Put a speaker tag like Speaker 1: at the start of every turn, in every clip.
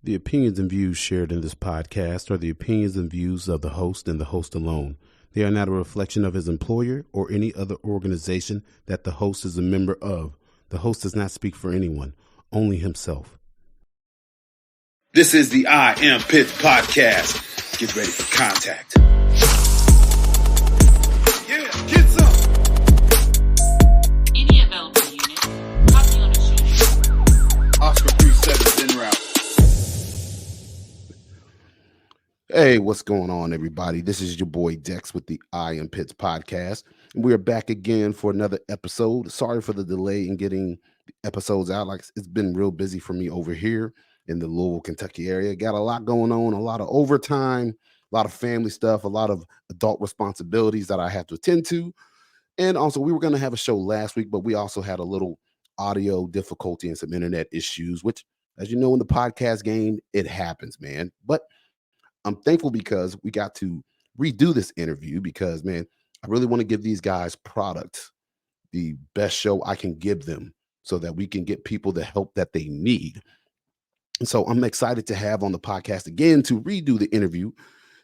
Speaker 1: The opinions and views shared in this podcast are the opinions and views of the host and the host alone. They are not a reflection of his employer or any other organization that the host is a member of. The host does not speak for anyone, only himself.
Speaker 2: This is the I Am Pitts podcast. Get ready for contact. Yeah, get some.
Speaker 3: Any available unit. Copy on a shooting.
Speaker 2: Oscar 37 en route.
Speaker 1: Hey, what's going on, everybody? This is your boy Dex with the I Am Pitts podcast. And we are back again for another episode. Sorry for the delay in getting the episodes out. Like, it's been real busy for me over here in the Louisville, Kentucky area. Got a lot going on, a lot of overtime, a lot of family stuff, a lot of adult responsibilities that I have to attend to. And also, we were going to have a show last week, but we also had a little audio difficulty and some internet issues, which, as you know, in the podcast game, it happens, man. But I'm thankful because we got to redo this interview because, man, I really want to give these guys product, the best show I can give them so that we can get people the help that they need. And so I'm excited to have on the podcast again to redo the interview.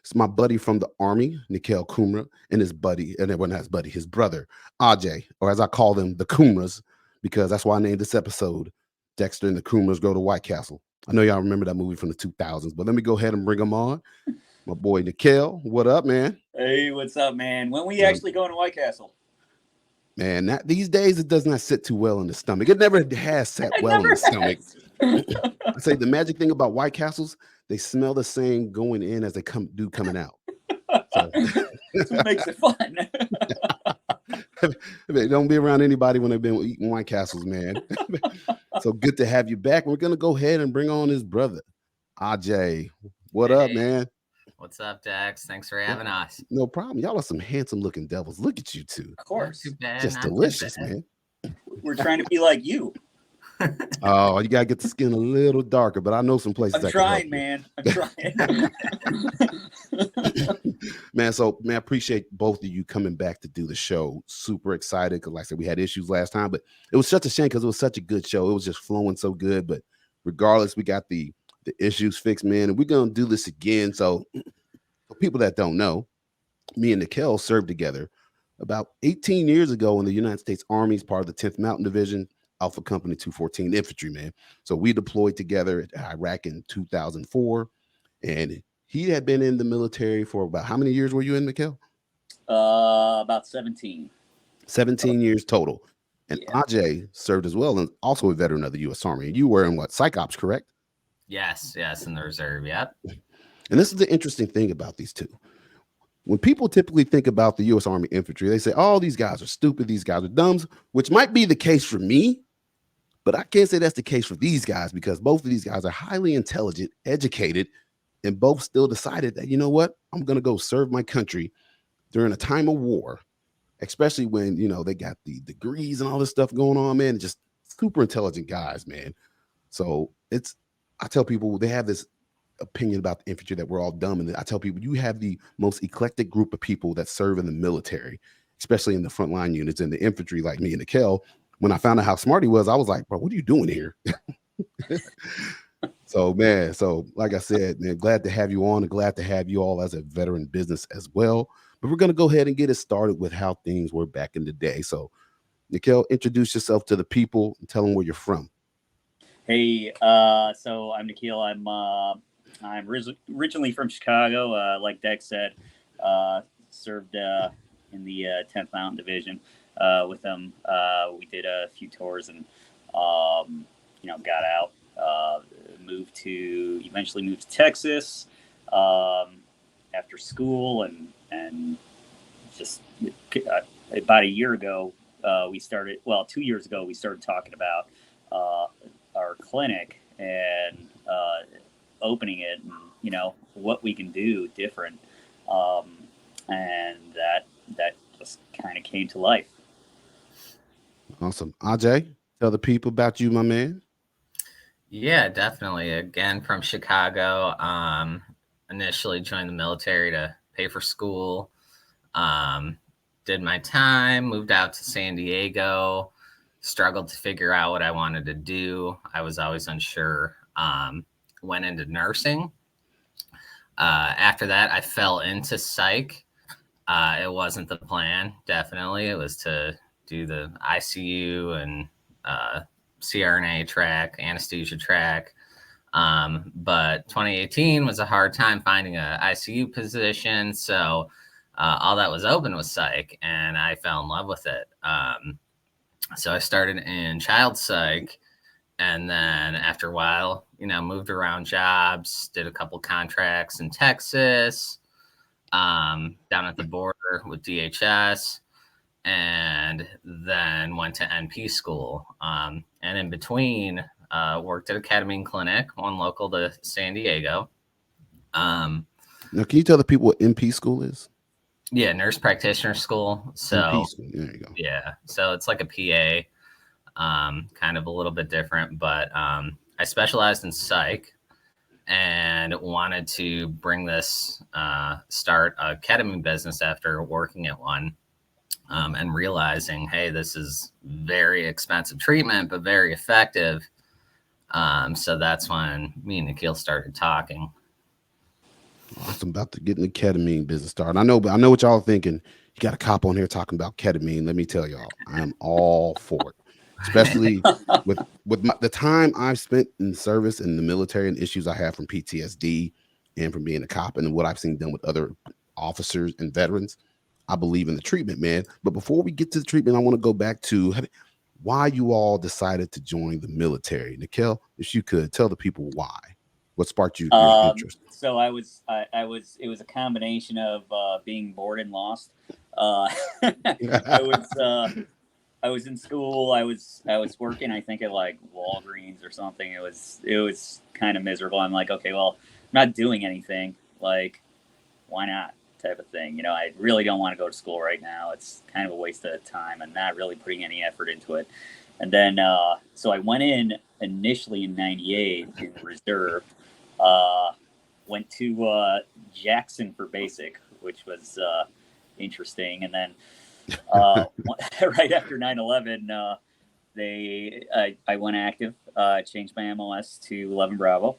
Speaker 1: It's my buddy from the Army, Nikhil Kumra, and his buddy, and everyone has buddy, his brother, Ajay, or as I call them, the Kumras, because that's why I named this episode, Dexter and the Kumras Go to White Castle. I know y'all remember that movie from the 2000s, but let me go ahead and bring them on. My boy Nikhil, what up, man?
Speaker 4: Hey, what's up, man? When we actually going to White Castle?
Speaker 1: Man, these days it does not sit too well in the stomach. It never has sat well in the stomach. I say the magic thing about White Castles, they smell the same going in as they coming out. So.
Speaker 4: That's what makes it fun.
Speaker 1: Don't be around anybody when they've been eating White Castles, man. So good to have you back. We're gonna go ahead and bring on his brother, Ajay. What up, man?
Speaker 5: What's up, Dex? Thanks for having us.
Speaker 1: No problem. Y'all are some handsome looking devils. Look at you two.
Speaker 4: Of course.
Speaker 5: Too bad,
Speaker 1: Just delicious, man.
Speaker 4: We're trying to be like you.
Speaker 1: Oh, you gotta get the skin a little darker, but I know some places.
Speaker 4: I'm trying, man. I'm trying.
Speaker 1: Man, I appreciate both of you coming back to do the show. Super excited because, like I said, we had issues last time, but it was such a shame because it was such a good show. It was just flowing so good. But regardless, we got the issues fixed, man, and we're gonna do this again. So, for people that don't know, me and Nikhil served together about 18 years ago in the United States Army as part of the 10th Mountain Division, Alpha Company 214 Infantry, man. So we deployed together at Iraq in 2004, and he had been in the military for about how many years were you in, Nikhil?
Speaker 4: About 17.
Speaker 1: 17 years total. And yeah. Ajay served as well, and also a veteran of the U.S. Army. And you were in what, Psych Ops, correct?
Speaker 5: Yes, in the reserve, yep.
Speaker 1: And this is the interesting thing about these two. When people typically think about the U.S. Army infantry, they say, oh, these guys are stupid, these guys are dumbs, which might be the case for me, but I can't say that's the case for these guys because both of these guys are highly intelligent, educated, and both still decided that, you know what, I'm going to go serve my country during a time of war, especially when, you know, they got the degrees and all this stuff going on, man, just super intelligent guys, man. So I tell people they have this opinion about the infantry that we're all dumb. And I tell people you have the most eclectic group of people that serve in the military, especially in the frontline units in the infantry, like me and Nikhil. When I found out how smart he was, I was like, bro, what are you doing here? So like I said, man, glad to have you on and glad to have you all as a veteran business as well. But we're going to go ahead and get it started with how things were back in the day. So Nikhil, introduce yourself to the people and tell them where you're from.
Speaker 4: Hey, so I'm Nikhil. I'm originally from Chicago. Like Dex said, served in the 10th Mountain Division with them. We did a few tours and, got out. Eventually moved to Texas after school and just about a year ago, 2 years ago, we started talking about our clinic and opening it and, you know, what we can do different. And that just kind of came to life.
Speaker 1: Awesome. Ajay, tell the people about you, my man.
Speaker 5: Yeah, definitely. Again, from Chicago. Initially joined the military to pay for school. Did my time, moved out to San Diego, struggled to figure out what I wanted to do. I was always unsure. went into nursing. After that, I fell into psych. It wasn't the plan, definitely. It was to do the ICU and CRNA track, anesthesia track. But 2018 was a hard time finding a ICU position. So all that was open was psych, and I fell in love with it. So I started in child psych, and then after a while, moved around jobs, did a couple contracts in Texas, down at the border with DHS, and then went to NP school. And in between, worked at a ketamine clinic, one local to San Diego.
Speaker 1: Now, can you tell the people what NP school is?
Speaker 5: Yeah, nurse practitioner school. So
Speaker 1: NP school. There you go.
Speaker 5: Yeah, so it's like a PA, kind of a little bit different, but I specialized in psych and wanted to bring this, start a ketamine business after working at one, and realizing, hey, this is very expensive treatment, but very effective. So that's when me and Nikhil started talking.
Speaker 1: Awesome. About to get in the ketamine business started. I know what y'all are thinking. You got a cop on here talking about ketamine. Let me tell y'all, I'm all for it. Especially with the time I've spent in service in the military and issues I have from PTSD and from being a cop and what I've seen done with other officers and veterans. I believe in the treatment, man. But before we get to the treatment, I want to go back to why you all decided to join the military. Nikhil, if you could tell the people why. What sparked your interest?
Speaker 4: So I was it was a combination of being bored and lost. I was in school. I was working, I think, at like Walgreens or something. It was kind of miserable. I'm like, okay, well, I'm not doing anything. Like, why not? Type of thing. I really don't want to go to school right now. It's kind of a waste of time. I'm not really putting any effort into it. And then, so I went in initially in '98 in reserve. Went to Jackson for basic, which was interesting. And then right after 9/11, I went active, changed my MOS to 11 Bravo,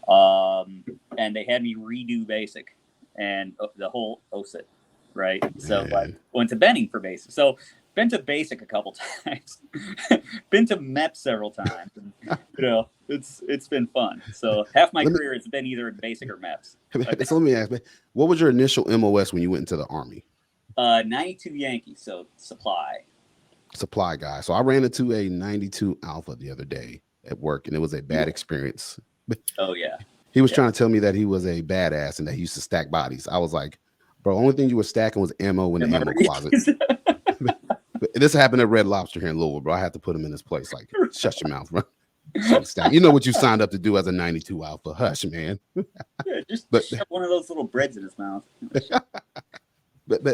Speaker 4: and they had me redo basic and the whole OSIT, right? So I went to Benning for basic. So been to basic a couple times, been to MEP several times. And, it's been fun. So half my career has been either in basic or MEPs.
Speaker 1: So let me ask, man, what was your initial MOS when you went into the Army?
Speaker 4: 92 Yankees, so supply
Speaker 1: guy. So I ran into a 92 Alpha the other day at work, and it was a bad experience.
Speaker 4: Oh yeah.
Speaker 1: He was trying to tell me that he was a badass and that he used to stack bodies. I was like, bro, only thing you were stacking was ammo in the ammo closet. This happened at Red Lobster here in Louisville, bro. I had to put him in his place. Like, shut your mouth, bro. You know what you signed up to do as a 92 Alpha. Hush, man.
Speaker 4: Just shove one of those little breads in his mouth.
Speaker 1: But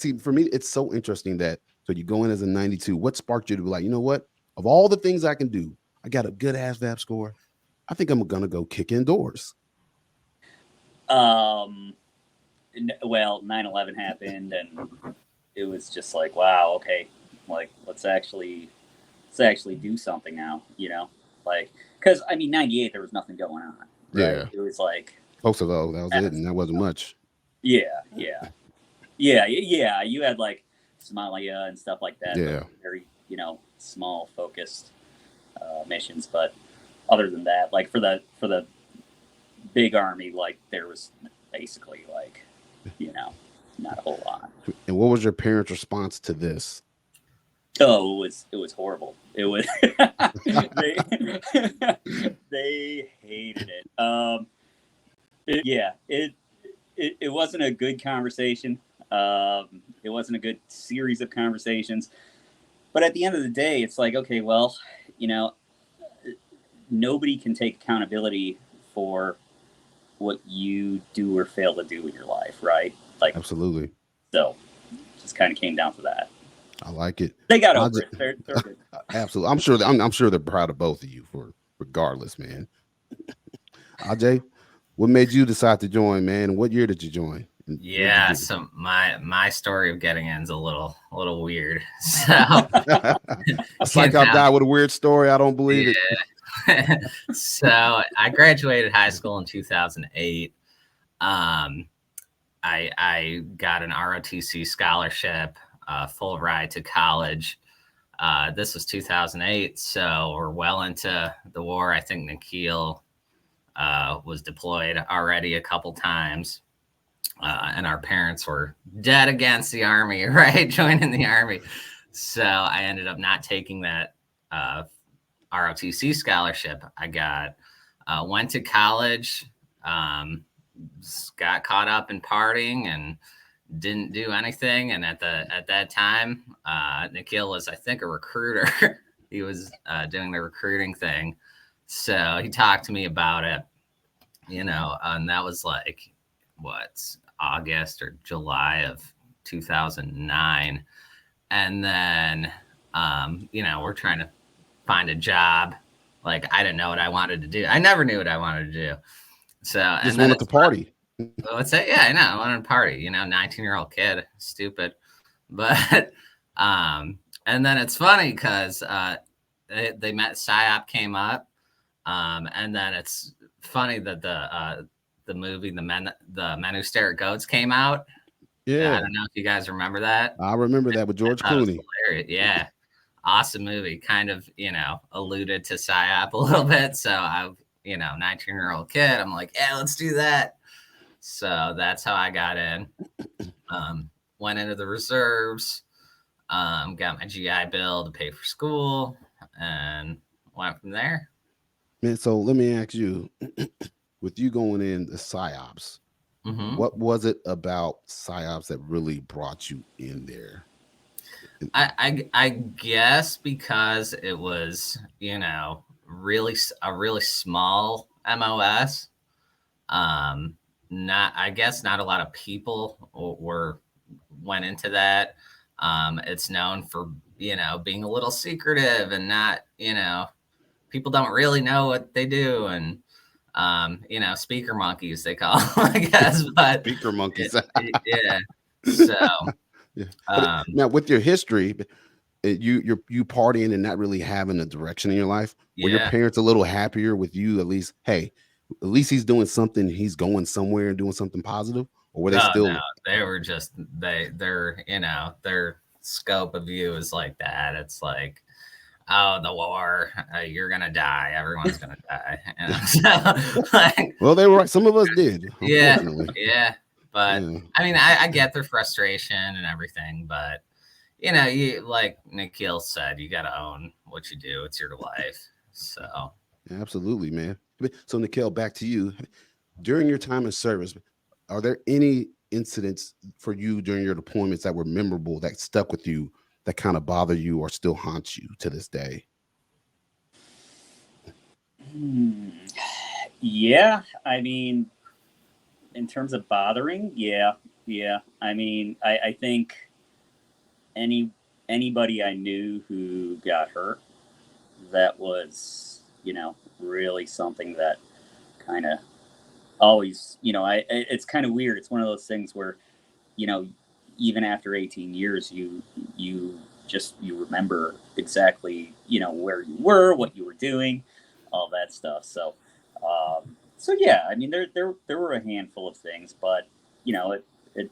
Speaker 1: see, for me, it's so interesting that so you go in as a 92. What sparked you to be like, you know what? Of all the things I can do, I got a good ass VAP score. I think I'm gonna go kick indoors.
Speaker 4: Well, 9/11 happened, and it was just like, wow, okay, like let's actually do something now, like because I mean, 98 there was nothing going on. Right?
Speaker 1: Yeah,
Speaker 4: it was like
Speaker 1: most of those that was it, and that wasn't much.
Speaker 4: Yeah. You had like Somalia and stuff like that.
Speaker 1: Yeah,
Speaker 4: very small focused missions, but other than that, like for the big army, like there was basically like not a whole lot.
Speaker 1: And what was your parents' response to this?
Speaker 4: Oh, it was horrible. It was they hated it. It wasn't a good conversation. It wasn't a good series of conversations. But at the end of the day, it's like, okay, well, nobody can take accountability for what you do or fail to do in your life, right? Like,
Speaker 1: absolutely.
Speaker 4: So, just kind of came down to that.
Speaker 1: I like it.
Speaker 4: They got over it. They're good.
Speaker 1: Absolutely. I'm sure they're proud of both of you for regardless, man. Ajay, what made you decide to join, man? What year did you join?
Speaker 5: Yeah, so my story of getting in is a little weird. So
Speaker 1: a psych out guy with a weird story. I don't believe it.
Speaker 5: So I graduated high school in 2008. Um, I got an ROTC scholarship, full ride to college. This was 2008, so we're well into the war. I think Nikhil was deployed already a couple times, and our parents were dead against the army, right? Joining the army. So I ended up not taking that ROTC scholarship. I got went to college, um, got caught up in partying and didn't do anything. And at that time, Nikhil was, I think, a recruiter. He was doing the recruiting thing. So he talked to me about it, and that was like what, August or July of 2009. And then, we're trying to find a job. Like, I didn't know what I wanted to do. I never knew what I wanted to do. So, and
Speaker 1: Just
Speaker 5: then
Speaker 1: wanted to
Speaker 5: it's
Speaker 1: party.
Speaker 5: let's say, yeah, I know, I wanted to party, 19-year-old kid, stupid. But, and then it's funny because they met, PSYOP came up. And then it's funny that the movie, the Men Who Stare at Goats came out. I
Speaker 1: Yeah,
Speaker 5: don't know if you guys remember that.
Speaker 1: I remember that with George
Speaker 5: I thought it was
Speaker 1: Clooney.
Speaker 5: hilarious. Yeah. Awesome movie. Kind of, alluded to PSYOP a little bit. So 19-year-old kid, I'm like, yeah, let's do that. So that's how I got in. Went into the reserves, got my GI Bill to pay for school, and went from there.
Speaker 1: Man, so let me ask you, with you going in the psyops,
Speaker 5: Hmm.
Speaker 1: what was it about psyops that really brought you in there?
Speaker 5: I guess because it was, really a really small MOS. Um, not, I guess not a lot of people went into that. It's known for, being a little secretive and not, people don't really know what they do. And, speaker monkeys, they call them, I guess, but
Speaker 1: Speaker monkeys.
Speaker 5: yeah. So,
Speaker 1: Yeah.
Speaker 5: um,
Speaker 1: Now, with your history, you partying and not really having a direction in your life. Were your
Speaker 5: yeah.
Speaker 1: parents a little happier with you? At least, hey, at least he's doing something. He's going somewhere and doing something positive. Or were they
Speaker 5: Oh no,
Speaker 1: still?
Speaker 5: they were just their scope of view is like that. It's like, oh, the war, you're gonna die. Everyone's gonna die. So, like,
Speaker 1: Well, they were right. Some of us did,
Speaker 5: yeah,
Speaker 1: unfortunately.
Speaker 5: yeah. But
Speaker 1: Yeah,
Speaker 5: I mean, I get their frustration and everything, but you, like Nikhil said, you gotta own what you do. It's your life. So
Speaker 1: absolutely, man. So, Nikhil, back to you. During your time in service, are there any incidents for you during your deployments that were memorable that stuck with you that kind of bother you or still haunt you to this day?
Speaker 4: Hmm. Yeah, I mean, in terms of bothering, yeah, yeah. I mean, I think any anybody I knew who got hurt, that was, really something that kind of always, it's kind of weird. It's one of those things where, you know, even after 18 years, you remember exactly, where you were, what you were doing, all that stuff. So yeah, I mean, there were a handful of things, but it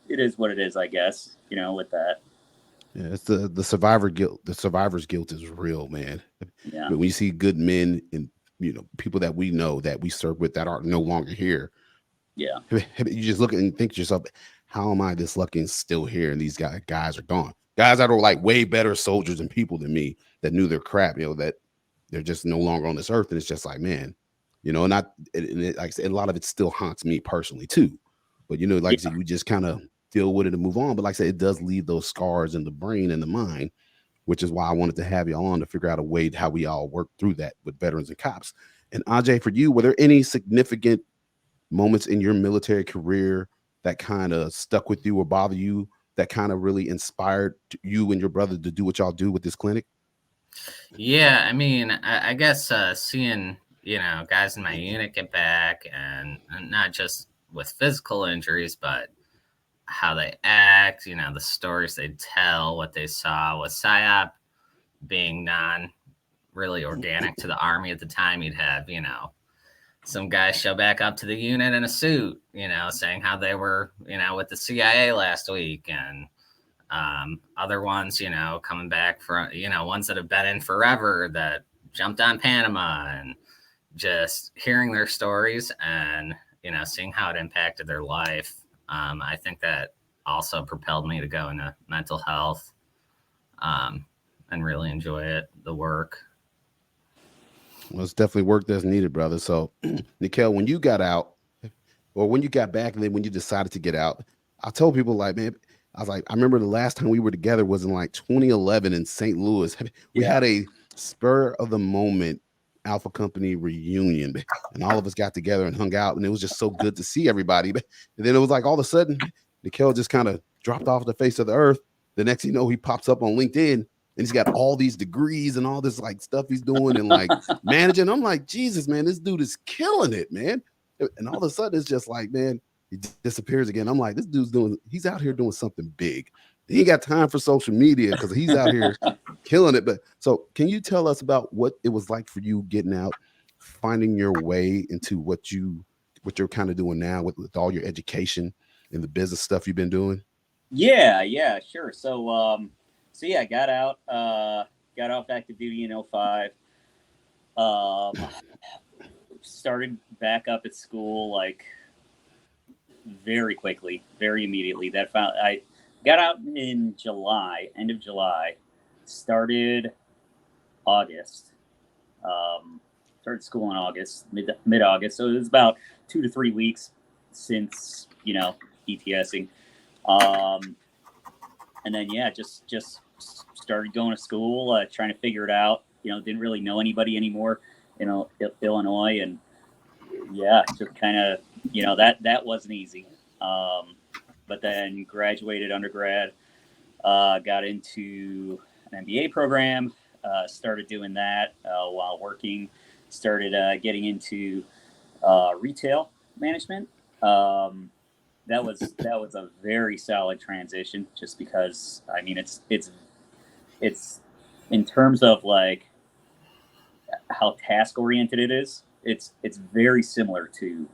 Speaker 4: it is what it is, I guess. With that,
Speaker 1: Yeah, it's the survivor guilt. The survivor's guilt is real, man.
Speaker 4: yeah,
Speaker 1: When we see good men and people that we know that we serve with that are no longer here,
Speaker 4: yeah,
Speaker 1: you just look and think to yourself, "How am I this lucky and still here?" And these guys are gone. Guys that are like way better soldiers and people than me that knew their crap. That they're just no longer on this earth, and it's just like, man, not like I said, a lot of it still haunts me personally too. But like I said,
Speaker 4: yeah,
Speaker 1: you just kind of deal with it and move on. But like I said, it does leave those scars in the brain and the mind, which is why I wanted to have you on to figure out a way how we all work through that with veterans and cops. And Ajay, for you, were there any significant moments in your military career that kind of stuck with you or bother you that kind of really inspired you and your brother to do what y'all do with this clinic?
Speaker 5: yeah, I mean, I guess seeing guys in my unit get back, and not just with physical injuries, but how they act, the stories they tell, what they saw with PSYOP being really organic to the Army at the time. You'd have, some guys show back up to the unit in a suit, saying how they were, with the CIA last week, and other ones, coming back from, ones that have been in forever that jumped on Panama, and just hearing their stories and, seeing how it impacted their life. I think that also propelled me to go into mental health, and really enjoy it, the work.
Speaker 1: Well, it's definitely work that's needed, brother. So, Nikhil, when you got out, or when you got back, and then when you decided to get out, I told people like, man, I was like, I remember the last time we were together was in like 2011 in St. Louis. We
Speaker 4: Yeah.
Speaker 1: had a spur of the moment Alpha Company reunion, and all of us got together and hung out, and it was just so good to see everybody. And then it was like all of a sudden, Nikhil just kind of dropped off the face of the earth. The next thing you know, he pops up on LinkedIn, and he's got all these degrees and all this like stuff he's doing and like managing. I'm like, Jesus, man, this dude is killing it, man. And all of a sudden, it's just like, man, he disappears again. I'm like, this dude's he's out here doing something big. He ain't got time for social media because he's out here killing it. But so, can you tell us about what it was like for you getting out, finding your way into what you're kind of doing now with all your education and the business stuff you've been doing?
Speaker 4: Yeah, sure. So yeah, got out, got off active duty in 05. Started back up at school like very quickly, very immediately. I got out in July, end of July, started August. Started school in August, mid August. So it was about 2 to 3 weeks since ETSing. And then just started going to school, trying to figure it out. Didn't really know anybody anymore in Illinois, and just kind of that wasn't easy. But then graduated undergrad, got into an MBA program, started doing that while working. Started getting into retail management. That was a very solid transition, just because I mean it's in terms of like how task oriented it is. It's very similar to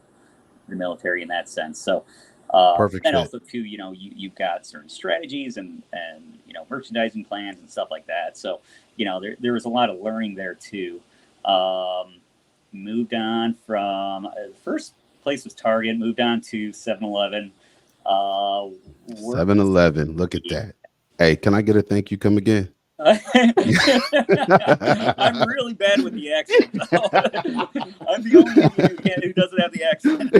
Speaker 4: the military in that sense. So
Speaker 1: Perfect
Speaker 4: and
Speaker 1: fit.
Speaker 4: also too, you've got certain strategies and merchandising plans and stuff like that. So there was a lot of learning there too. Moved on from the first place was Target. Moved on to 7-Eleven.
Speaker 1: 7-Eleven. Look at that. Hey, can I get a thank you? Come again.
Speaker 4: I'm really bad with the accent. I'm the only idiot who doesn't have the accent.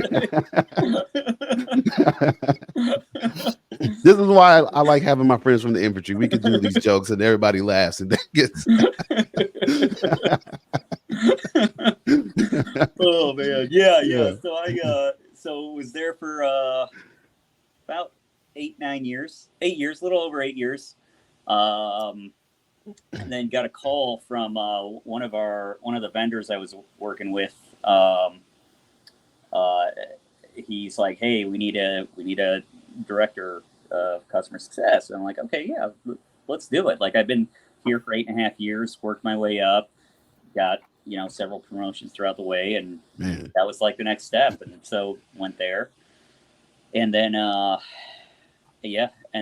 Speaker 1: This is why I like having my friends from the infantry. We could do these jokes and everybody laughs and that gets.
Speaker 4: Oh man, yeah. So I was there for about 8 years, a little over 8 years. And then got a call from one of the vendors I was working with. He's like, "Hey, we need a director of customer success." And I'm like, "Okay, yeah, let's do it." Like I've been here for 8.5 years, worked my way up, got several promotions throughout the way, and that was like the next step. And so went there, and then and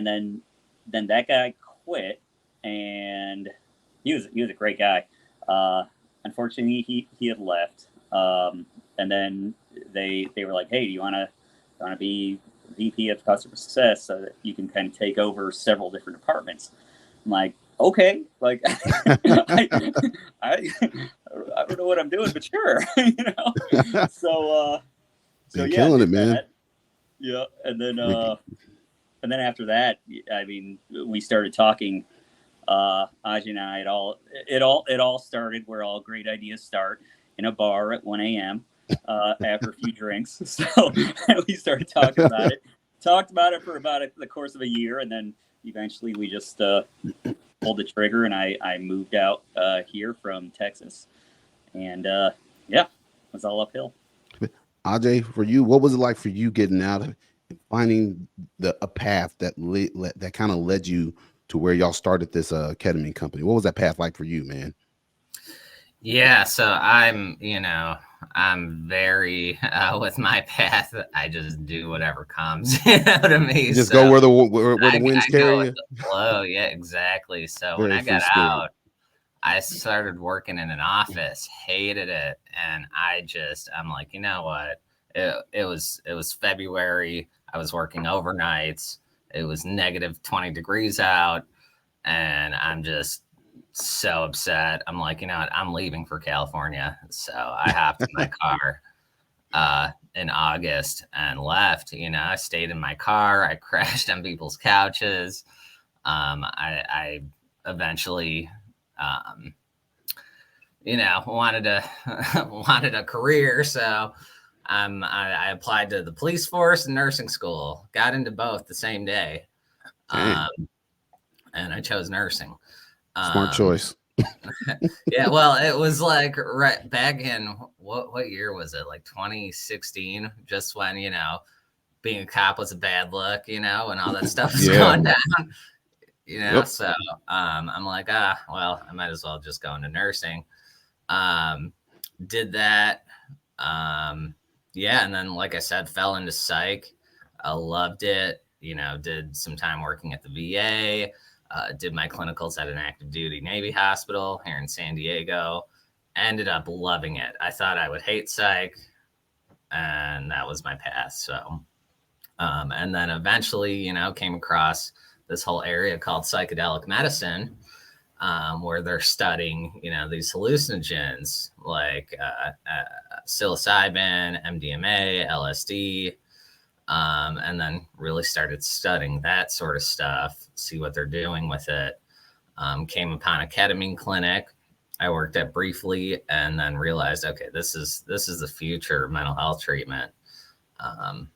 Speaker 4: then that guy quit. And he was a great guy. Unfortunately, he had left. And then they were like, "Hey, do you want to be VP of customer success so that you can kind of take over several different departments?" I'm like, "Okay, like I don't know what I'm doing, but sure." So
Speaker 1: Been
Speaker 4: yeah,
Speaker 1: killing it, man.
Speaker 4: that. Yeah, and then after that, I mean, we started talking. Ajay and I, it all started where all great ideas start, in a bar at 1 a.m. After a few drinks. So we started talking about it. Talked about it for about the course of a year, and then eventually we just pulled the trigger, and I moved out here from Texas, and it was all uphill.
Speaker 1: Ajay, for you, what was it like for you getting out and finding a path that that kind of led you to where y'all started this ketamine company? What was that path like for you, man?
Speaker 5: Yeah, so I'm very with my path. I just do whatever comes, to me.
Speaker 1: You just go
Speaker 5: So
Speaker 1: where where the winds
Speaker 5: I go
Speaker 1: carry
Speaker 5: with
Speaker 1: you.
Speaker 5: the flow. Yeah, exactly. So when
Speaker 1: Very
Speaker 5: I got
Speaker 1: free spirit.
Speaker 5: out, I started working in an office, hated it, and I'm like, you know what? It was February. I was working overnights. It was negative 20 degrees out, and I'm just so upset. I'm like, you know what? I'm leaving for California. So I hopped in my car in August and left. I stayed in my car. I crashed on people's couches. I eventually um, wanted to wanted a career, so I applied to the police force and nursing school. Got into both the same day,
Speaker 1: Dang,
Speaker 5: um, and I chose nursing.
Speaker 1: smart
Speaker 5: Um,
Speaker 1: choice.
Speaker 5: yeah, well, it was like right back in what year was it? Like 2016, just when being a cop was a bad look, and all that stuff was
Speaker 1: Yeah.
Speaker 5: going down.
Speaker 1: Yep.
Speaker 5: So I'm like, well, I might as well just go into nursing. Um, did that. Um, yeah, and then like I said, fell into psych. I loved it. Did some time working at the VA. Did my clinicals at an active duty Navy hospital here in San Diego. Ended up loving it. I thought I would hate psych, and that was my path. So, and then eventually, came across this whole area called psychedelic medicine, where they're studying, these hallucinogens like psilocybin, MDMA, LSD, and then really started studying that sort of stuff, see what they're doing with it. Came upon a ketamine clinic I worked at briefly, and then realized, okay, this is the future of mental health treatment. Um,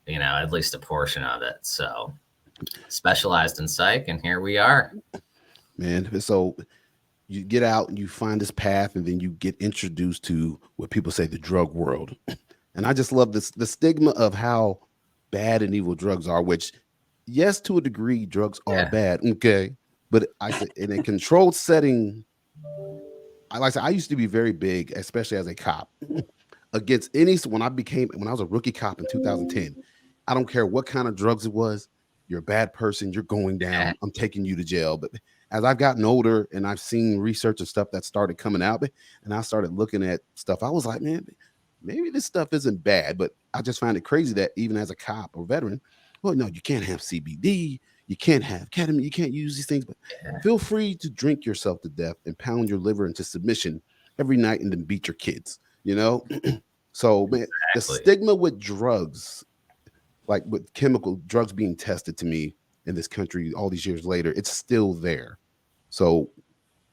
Speaker 5: at least a portion of it. So specialized in psych, and here we are.
Speaker 1: Man. So you get out and you find this path, and then you get introduced to what people say the drug world. And I just love this the stigma of how bad and evil drugs are, which yes, to a degree, drugs are
Speaker 5: Yeah.
Speaker 1: bad. Okay. But I said in a controlled setting, I said I used to be very big, especially as a cop, against any when I was a rookie cop in 2010. I don't care what kind of drugs it was. You're a bad person. You're going
Speaker 5: Yeah.
Speaker 1: down. I'm taking you to jail. But as I've gotten older and I've seen research and stuff that started coming out, and I started looking at stuff, I was like, man, maybe this stuff isn't bad. But I just find it crazy that even as a cop or veteran, well, no, you can't have CBD, you can't have ketamine, you can't use these things. But feel free to drink yourself to death and pound your liver into submission every night and then beat your kids. You know, so man, the
Speaker 5: Exactly.
Speaker 1: stigma with drugs, like with chemical drugs being tested to me in this country all these years later, it's still there. So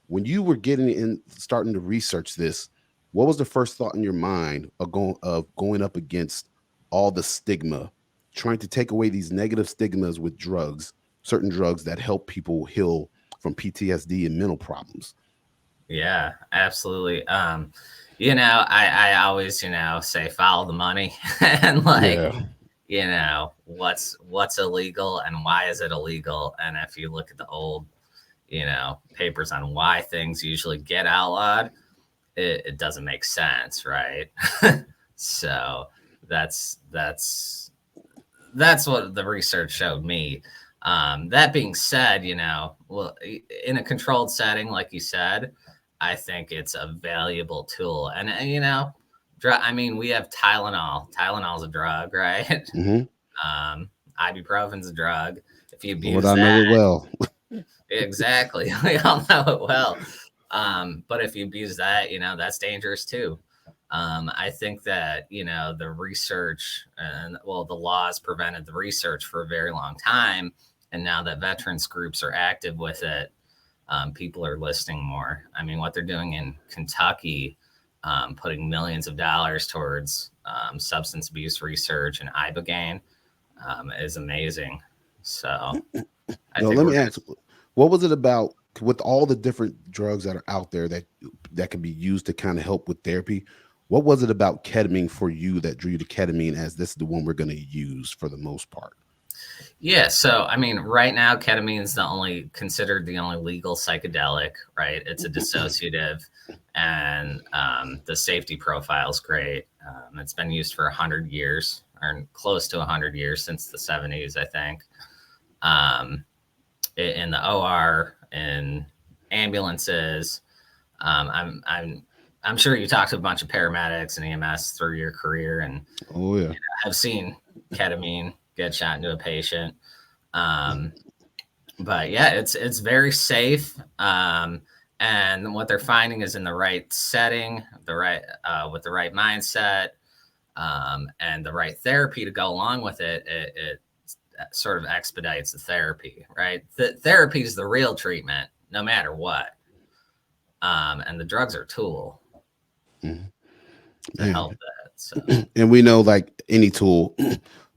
Speaker 1: when you were getting in, starting to research this, what was the first thought in your mind of going up against all the stigma, trying to take away these negative stigmas with drugs, certain drugs that help people heal from PTSD and mental problems?
Speaker 5: Yeah, absolutely. I always, say follow the money and like,
Speaker 1: Yeah.
Speaker 5: what's illegal and why is it illegal? And if you look at the old, papers on why things usually get outlawed, it doesn't make sense, right? So that's what the research showed me. That being said, well, in a controlled setting, like you said, I think it's a valuable tool. And I mean, we have Tylenol. Tylenol's a drug, right?
Speaker 1: Hmm.
Speaker 5: um, Ibuprofen's a drug. If you
Speaker 1: Lord,
Speaker 5: abuse
Speaker 1: I know
Speaker 5: that,
Speaker 1: it well.
Speaker 5: exactly, we all know it well. But if you abuse that, that's dangerous too. I think that the research and well, the laws prevented the research for a very long time, and now that veterans groups are active with it, people are listening more. I mean, what they're doing in Kentucky, putting millions of dollars towards substance abuse research and ibogaine, is amazing. So I
Speaker 1: No,
Speaker 5: think
Speaker 1: let
Speaker 5: we're
Speaker 1: me
Speaker 5: gonna.
Speaker 1: ask, what was it about with all the different drugs that are out there that can be used to kind of help with therapy? What was it about ketamine for you that drew you to ketamine as this is the one we're going to use for the most part?
Speaker 5: Yeah, so I mean, right now, ketamine is considered the only legal psychedelic, right? It's a dissociative, and the safety profile is great. It's been used for 100 years, or close to 100 years, since the 70s, I think. Um, in the OR, in ambulances. I'm sure you talked to a bunch of paramedics and EMS through your career, and
Speaker 1: Oh yeah.
Speaker 5: have seen ketamine get shot into a patient. Um, but yeah, it's very safe. And what they're finding is, in the right setting, the right with the right mindset, and the right therapy to go along with it, it sort of expedites the therapy. Right, the therapy is the real treatment, no matter what. And the drugs are a tool
Speaker 1: Mhm.
Speaker 5: to help
Speaker 1: Man.
Speaker 5: that. So
Speaker 1: And we know, like any tool,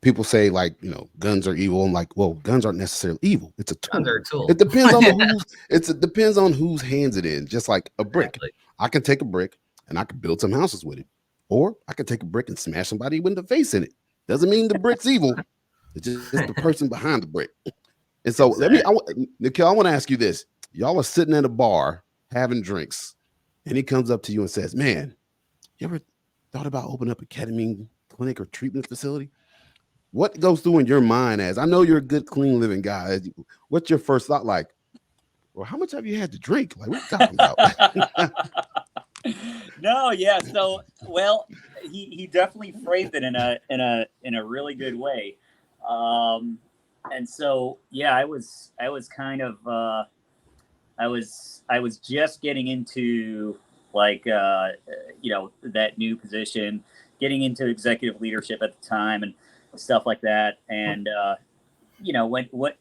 Speaker 1: people say, like, guns are evil. I'm like, well, guns aren't necessarily evil. It's a
Speaker 5: guns
Speaker 1: tool.
Speaker 5: are a
Speaker 1: It
Speaker 5: tool.
Speaker 1: depends on it depends on whose hands it is. Just like a brick.
Speaker 5: Exactly.
Speaker 1: I can take a brick and I can build some houses with it. Or I can take a brick and smash somebody with the face in it. Doesn't mean the brick's evil. It's just the person behind the brick. And so
Speaker 5: Exactly.
Speaker 1: Nikhil, I want to ask you this. Y'all are sitting at a bar having drinks, and he comes up to you and says, man, you ever thought about opening up a ketamine clinic or treatment facility? What goes through in your mind? As I know you're a good, clean living guy. What's your first thought like? Well, how much have you had to drink? Like, what are you talking about?
Speaker 4: No, yeah. So, well, he definitely framed it in a really good way. Um, and so, yeah, I was kind of I was just getting into, like, that new position, getting into executive leadership at the time and stuff like that. And when what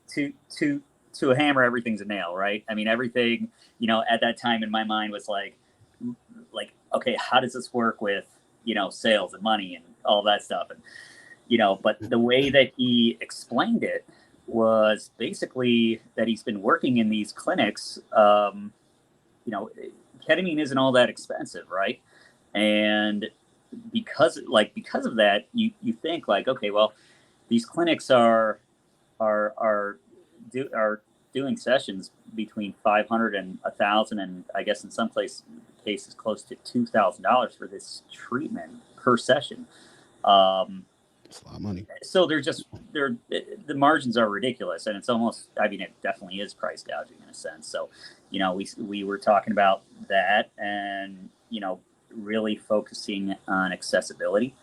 Speaker 4: to to a hammer, everything's a nail, right? I mean, everything, at that time in my mind was like, okay, how does this work with, sales and money and all that stuff? And, but the way that he explained it was basically that he's been working in these clinics. You know, Ketamine isn't all that expensive, right? And because of that, you think, like, okay, well, these clinics are are doing sessions between 500 and 1,000, and I guess in some cases close to $2,000 for this treatment per session. Um,
Speaker 1: It's a lot of money.
Speaker 4: so they're the margins are ridiculous, and it's almost, I mean, it definitely is price gouging in a sense. So, we were talking about that, and really focusing on accessibility,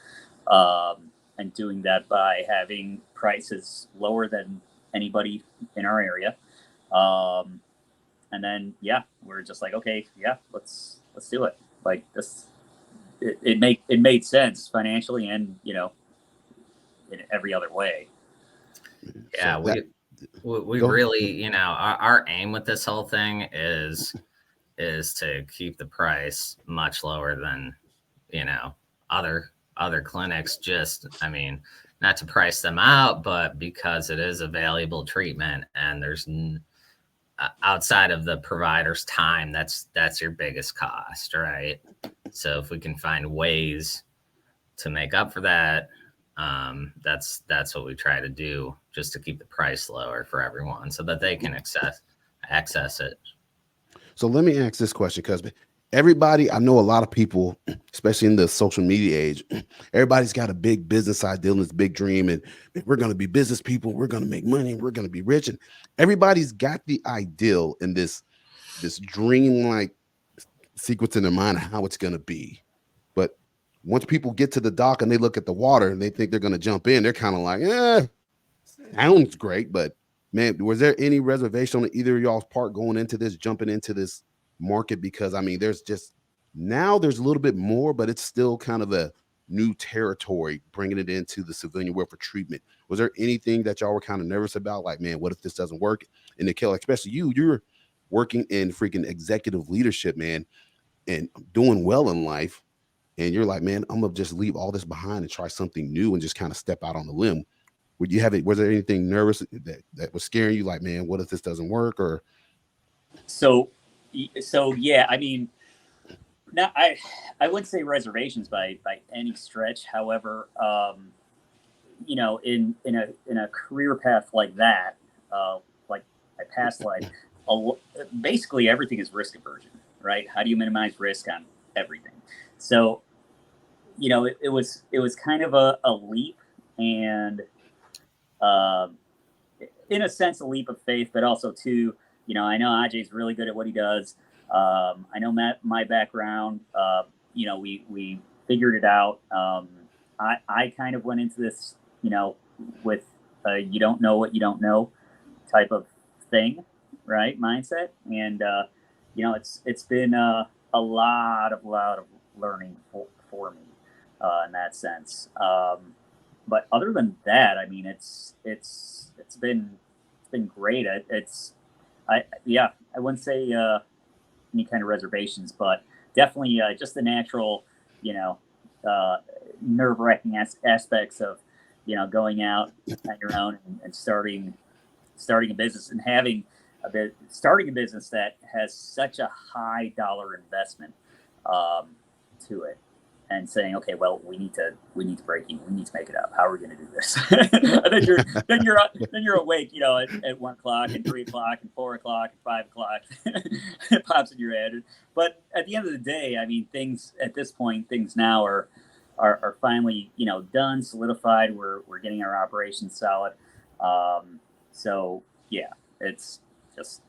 Speaker 4: and doing that by having prices lower than anybody in our area. Um, and then, yeah, we're just like, okay, yeah, let's do it. Like this, it made sense financially, and in every other way.
Speaker 5: Yeah,
Speaker 1: So that
Speaker 5: we
Speaker 1: go.
Speaker 5: really, our aim with this whole thing is to keep the price much lower than, you know, other clinics. Just, I mean, not to price them out, but because it is a valuable treatment, and outside of the provider's time, that's your biggest cost, right? So if we can find ways to make up for that, that's what we try to do, just to keep the price lower for everyone, so that they can access it.
Speaker 1: So let me ask this question, because everybody, I know a lot of people, especially in the social media age, everybody's got a big business idea and this big dream, and we're going to be business people, we're going to make money, we're going to be rich, and everybody's got the ideal in this dream like sequence in their mind of how it's going to be. But once people get to the dock and they look at the water and they think they're going to jump in, they're kind of like, sounds great, but man, was there any reservation on either of y'all's part going into this, jumping into this market? Because I mean, there's a little bit more, but it's still kind of a new territory, bringing it into the civilian world for treatment. Was there anything that y'all were kind of nervous about? Like, man, what if this doesn't work? And Nikhil, especially you're working in freaking executive leadership, man, and doing well in life. And you're like, man, I'm gonna just leave all this behind and try something new and just kind of step out on the limb. Would you have it? Was there anything nervous that was scaring you? Like, man, what if this doesn't work? Or
Speaker 4: So, yeah, I mean, not I wouldn't say reservations by any stretch. However, in a career path like that, like my past life, basically everything is risk aversion, right? How do you minimize risk on everything? So, it was kind of a leap, and in a sense, a leap of faith, but also too, I know Ajay's really good at what he does. I know my background. We figured it out. I kind of went into this, with you don't know what you don't know type of thing, right? Mindset, and it's been a lot of learning for me in that sense. But other than that, I mean, it's been great. I wouldn't say any kind of reservations, but definitely just the natural, nerve wracking aspects of, going out on your own and starting a business and starting a business that has such a high dollar investment to it, and saying, okay, well, we need to break even. We need to make it up. How are we going to do this? And then you're awake, at 1 o'clock and 3 o'clock and 4 o'clock and 5 o'clock. It pops in your head. But at the end of the day, I mean, things now are finally, done, solidified. We're getting our operations solid. So yeah, it's just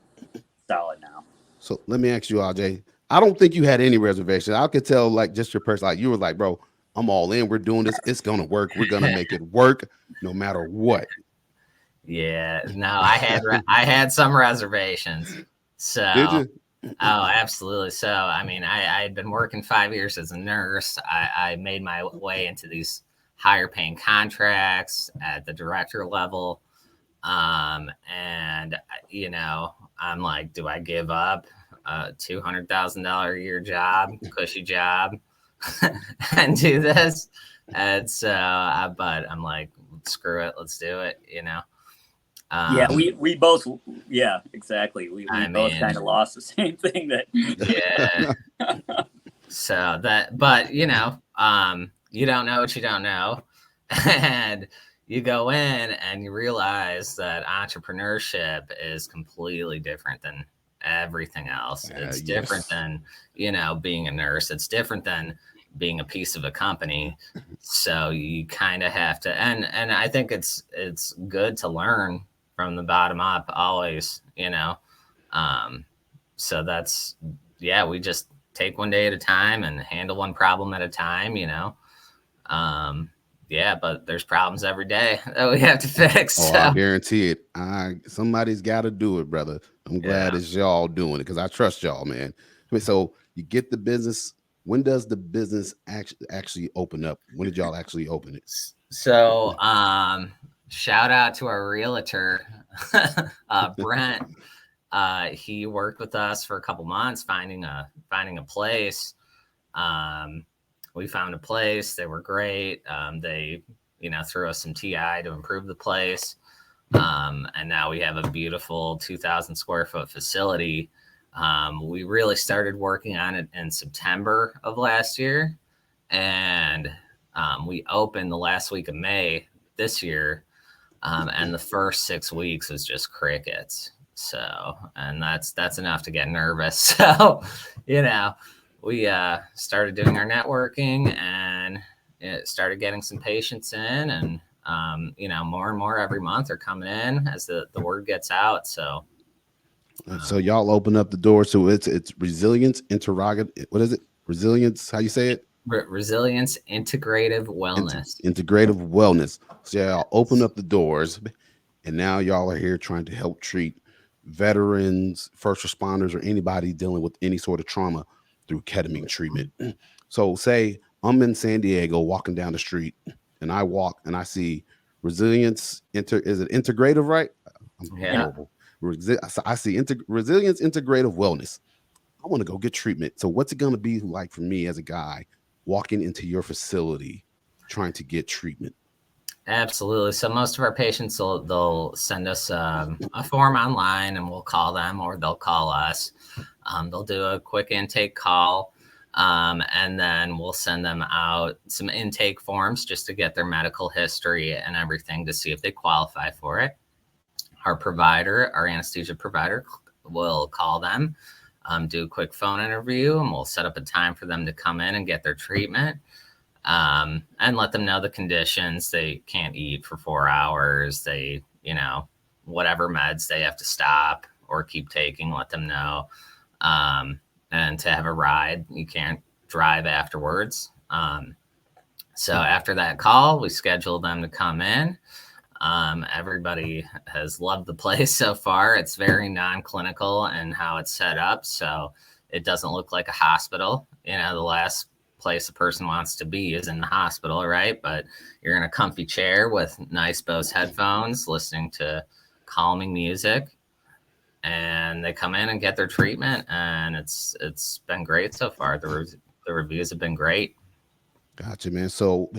Speaker 4: solid now.
Speaker 1: So let me ask you, Ajay. I don't think you had any reservations. I could tell, like, just your person, like you were like, bro, I'm all in. We're doing this. It's gonna work. We're gonna make it work, no matter what.
Speaker 5: Yeah, no, I had some reservations.
Speaker 1: Did
Speaker 5: So,
Speaker 1: you?
Speaker 5: oh, absolutely. So, I mean, I had been working 5 years as a nurse. I made my way into these higher paying contracts at the director level. And I'm like, do I give up a $200,000 a year job, cushy job, and do this? And so, but I'm like, screw it, let's do it.
Speaker 4: Yeah, we both, yeah, exactly. We both kind of lost the same thing that.
Speaker 5: Yeah. So that, but you don't know what you don't know, and you go in and you realize that entrepreneurship is completely different than everything else. It's different than, being a nurse. It's different than being a piece of a company. So you kind of have to, and I think it's good to learn from the bottom up always, so that's, we just take one day at a time and handle one problem at a time, but there's problems every day that we have to fix.
Speaker 1: Oh, I guarantee it. Somebody's got to do it, brother. I'm glad it's y'all doing it because I trust y'all, man. I mean, so you get the business. When does the business actually open up? When did y'all actually open it?
Speaker 5: So, shout out to our realtor, Brent. He worked with us for a couple months finding a place. We found a place. They were great. They, threw us some TI to improve the place. And now we have a beautiful 2,000 square foot facility. We really started working on it in September of last year. And we opened the last week of May this year. And the first 6 weeks was just crickets. So, and that's enough to get nervous. So, we started doing our networking and it started getting some patients in, and more and more every month are coming in as the word gets out. So
Speaker 1: y'all open up the door. So it's resilience interrogative. What is it? Resilience. How you say it?
Speaker 5: Resilience Integrative Wellness.
Speaker 1: Integrative Wellness. So y'all open up the doors, and now y'all are here trying to help treat veterans, first responders, or anybody dealing with any sort of trauma through ketamine treatment. So say I'm in San Diego walking down the street, and I walk and I see resilience. Is it integrative, right?
Speaker 5: Yeah.
Speaker 1: I see resilience integrative wellness. I want to go get treatment. So what's it going to be like for me as a guy walking into your facility trying to get treatment?
Speaker 5: Absolutely. So most of our patients they'll send us a form online, and we'll call them, or they'll call us. They'll do a quick intake call. And then we'll send them out some intake forms just to get their medical history and everything to see if they qualify for it. Our provider, our anesthesia provider, will call them, do a quick phone interview, and we'll set up a time for them to come in and get their treatment, and let them know the conditions. They can't eat for 4 hours. They, whatever meds they have to stop or keep taking, let them know. And to have a ride, you can't drive afterwards. So after that call, we schedule them to come in. Everybody has loved the place so far. It's very non-clinical and how it's set up. So it doesn't look like a hospital. The last place a person wants to be is in the hospital, right? But you're in a comfy chair with nice Bose headphones, listening to calming music, and they come in and get their treatment, and it's been great so far. The reviews have been great.
Speaker 1: Gotcha, man. So,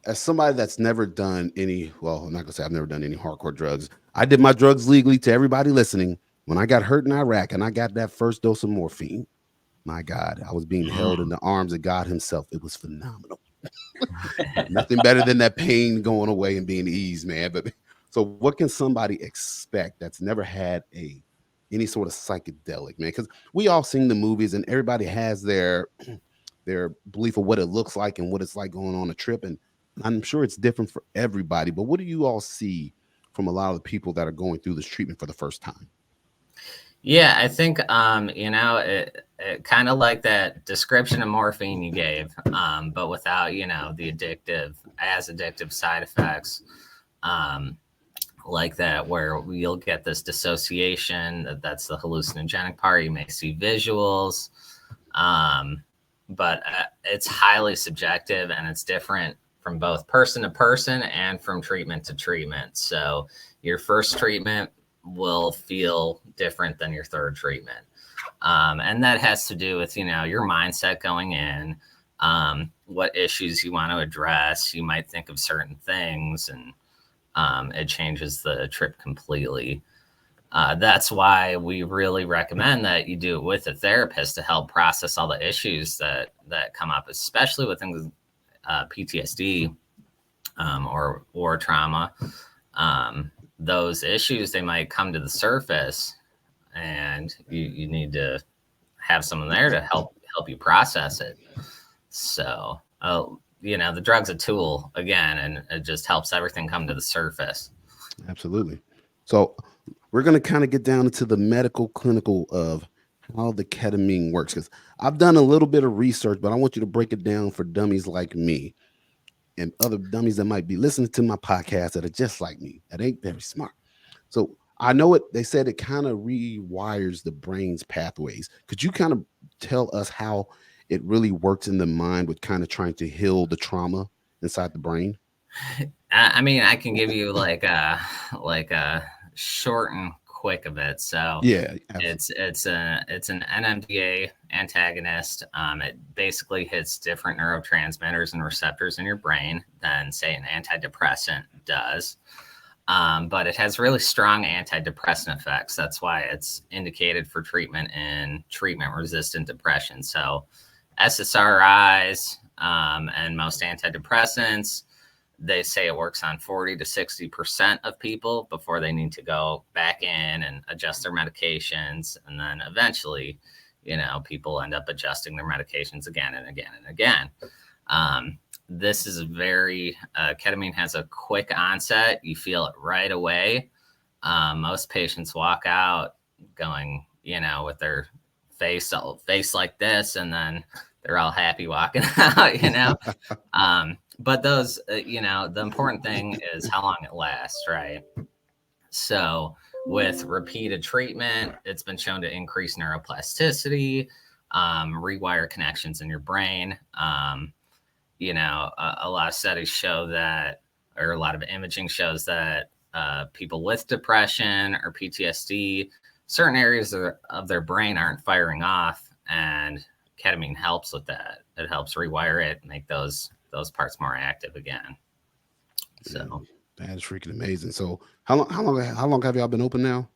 Speaker 1: as somebody that's never done any, well, I'm not gonna say I've never done any hardcore drugs. I did my drugs legally. To everybody listening, when I got hurt in Iraq and I got that first dose of morphine, my God, I was being held in the arms of God Himself. It was phenomenal. Nothing better than that pain going away and being eased, man. But so, what can somebody expect that's never had any sort of psychedelic, man? Because we all seen the movies, and everybody has their belief of what it looks like and what it's like going on a trip, and I'm sure it's different for everybody. But what do you all see from a lot of the people that are going through this treatment for the first time?
Speaker 5: Yeah, I think it kind of like that description of morphine you gave, but without the addictive side effects, like that, where you'll get this dissociation. That's the hallucinogenic part. You may see visuals, but it's highly subjective, and it's different from both person to person and from treatment to treatment. So your first treatment will feel different than your third treatment. And that has to do with, your mindset going in, what issues you want to address. You might think of certain things, and it changes the trip completely. That's why we really recommend that you do it with a therapist to help process all the issues that come up, especially with things, PTSD, or war trauma. Those issues, they might come to the surface, and you need to have someone there to help you process it. So, the drug's a tool again, and it just helps everything come to the surface.
Speaker 1: Absolutely. So we're going to kind of get down into the medical clinical of how the ketamine works, because I've done a little bit of research, but I want you to break it down for dummies like me and other dummies that might be listening to my podcast that are just like me, that ain't very smart. So I know it. They said it kind of rewires the brain's pathways. Could you kind of tell us how it really works in the mind with kind of trying to heal the trauma inside the brain?
Speaker 5: I mean, I can give you like a short and quick of it. So
Speaker 1: Yeah,
Speaker 5: it's an NMDA antagonist. It basically hits different neurotransmitters and receptors in your brain than, say, an antidepressant does. But it has really strong antidepressant effects. That's why it's indicated for treatment in treatment-resistant depression. So SSRIs, and most antidepressants, they say it works on 40 to 60% of people before they need to go back in and adjust their medications. And then eventually, people end up adjusting their medications again and again and again. This is ketamine has a quick onset. You feel it right away. Most patients walk out going, with their face like this, and then they're all happy walking out, But those, the important thing is how long it lasts, right? So with repeated treatment, it's been shown to increase neuroplasticity, rewire connections in your brain. A lot of studies show that, or a lot of imaging shows that people with depression or PTSD, certain areas of their brain aren't firing off, and ketamine helps with that. It helps rewire it, make those parts more active again. So
Speaker 1: that is freaking amazing. So how long have y'all been open now?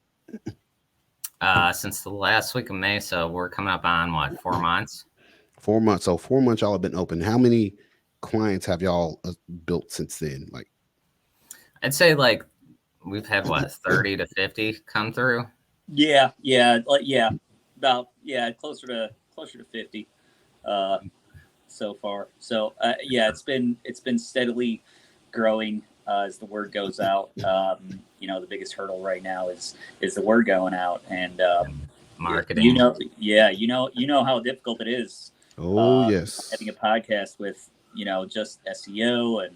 Speaker 5: Since the last week of May, so we're coming up on 4 months.
Speaker 1: 4 months. So 4 months y'all have been open. How many clients have y'all built since then? Like,
Speaker 5: I'd say like we've had what 30 to 50 come through.
Speaker 4: Yeah, about closer to 50 uh, so far. So yeah, it's been steadily growing as the word goes out. The biggest hurdle right now is the word going out, and
Speaker 5: Marketing.
Speaker 4: you know how difficult it is
Speaker 1: oh
Speaker 4: having
Speaker 1: yes,
Speaker 4: a podcast with just SEO and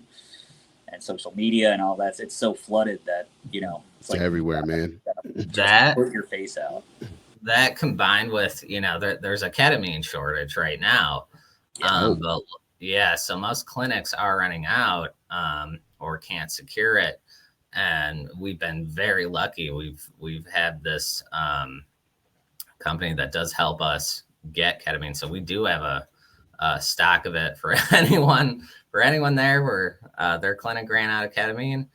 Speaker 4: social media and all that. It's so flooded that it's
Speaker 1: it's
Speaker 4: like
Speaker 1: everywhere, man.
Speaker 4: just
Speaker 5: That
Speaker 4: put your face out.
Speaker 5: that combined with there's a ketamine shortage right now.
Speaker 4: Yeah.
Speaker 1: Oh,
Speaker 5: But yeah, so most clinics are running out or can't secure it, and we've been very lucky. We've had this company that does help us get ketamine, so we do have a stock of it for anyone there where their clinic ran out of ketamine.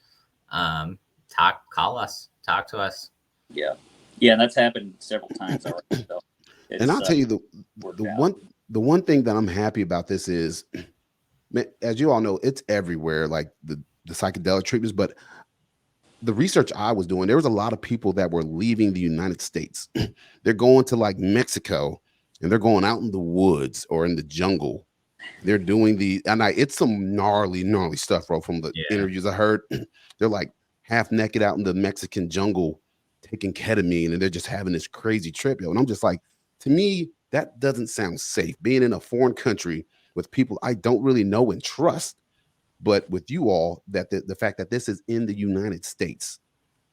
Speaker 5: Call us, talk to us.
Speaker 4: Yeah, yeah, and that's happened several times already. So
Speaker 1: and
Speaker 4: it's
Speaker 1: I'll tell you the
Speaker 4: worked out.
Speaker 1: one thing that I'm happy about this is, man, as you all know, it's everywhere, like the psychedelic treatments. But the research I was doing, there was a lot of people that were leaving the United States. They're going to like Mexico, and they're going out in the woods or in the jungle. They're doing it's some gnarly stuff, bro. From the
Speaker 5: Yeah.
Speaker 1: interviews I heard, they're like half naked out in the Mexican jungle taking ketamine, and they're just having this crazy trip, yo. And I'm just like, to me, that doesn't sound safe. Being in a foreign country with people I don't really know and trust, but with you all, that the fact that this is in the United States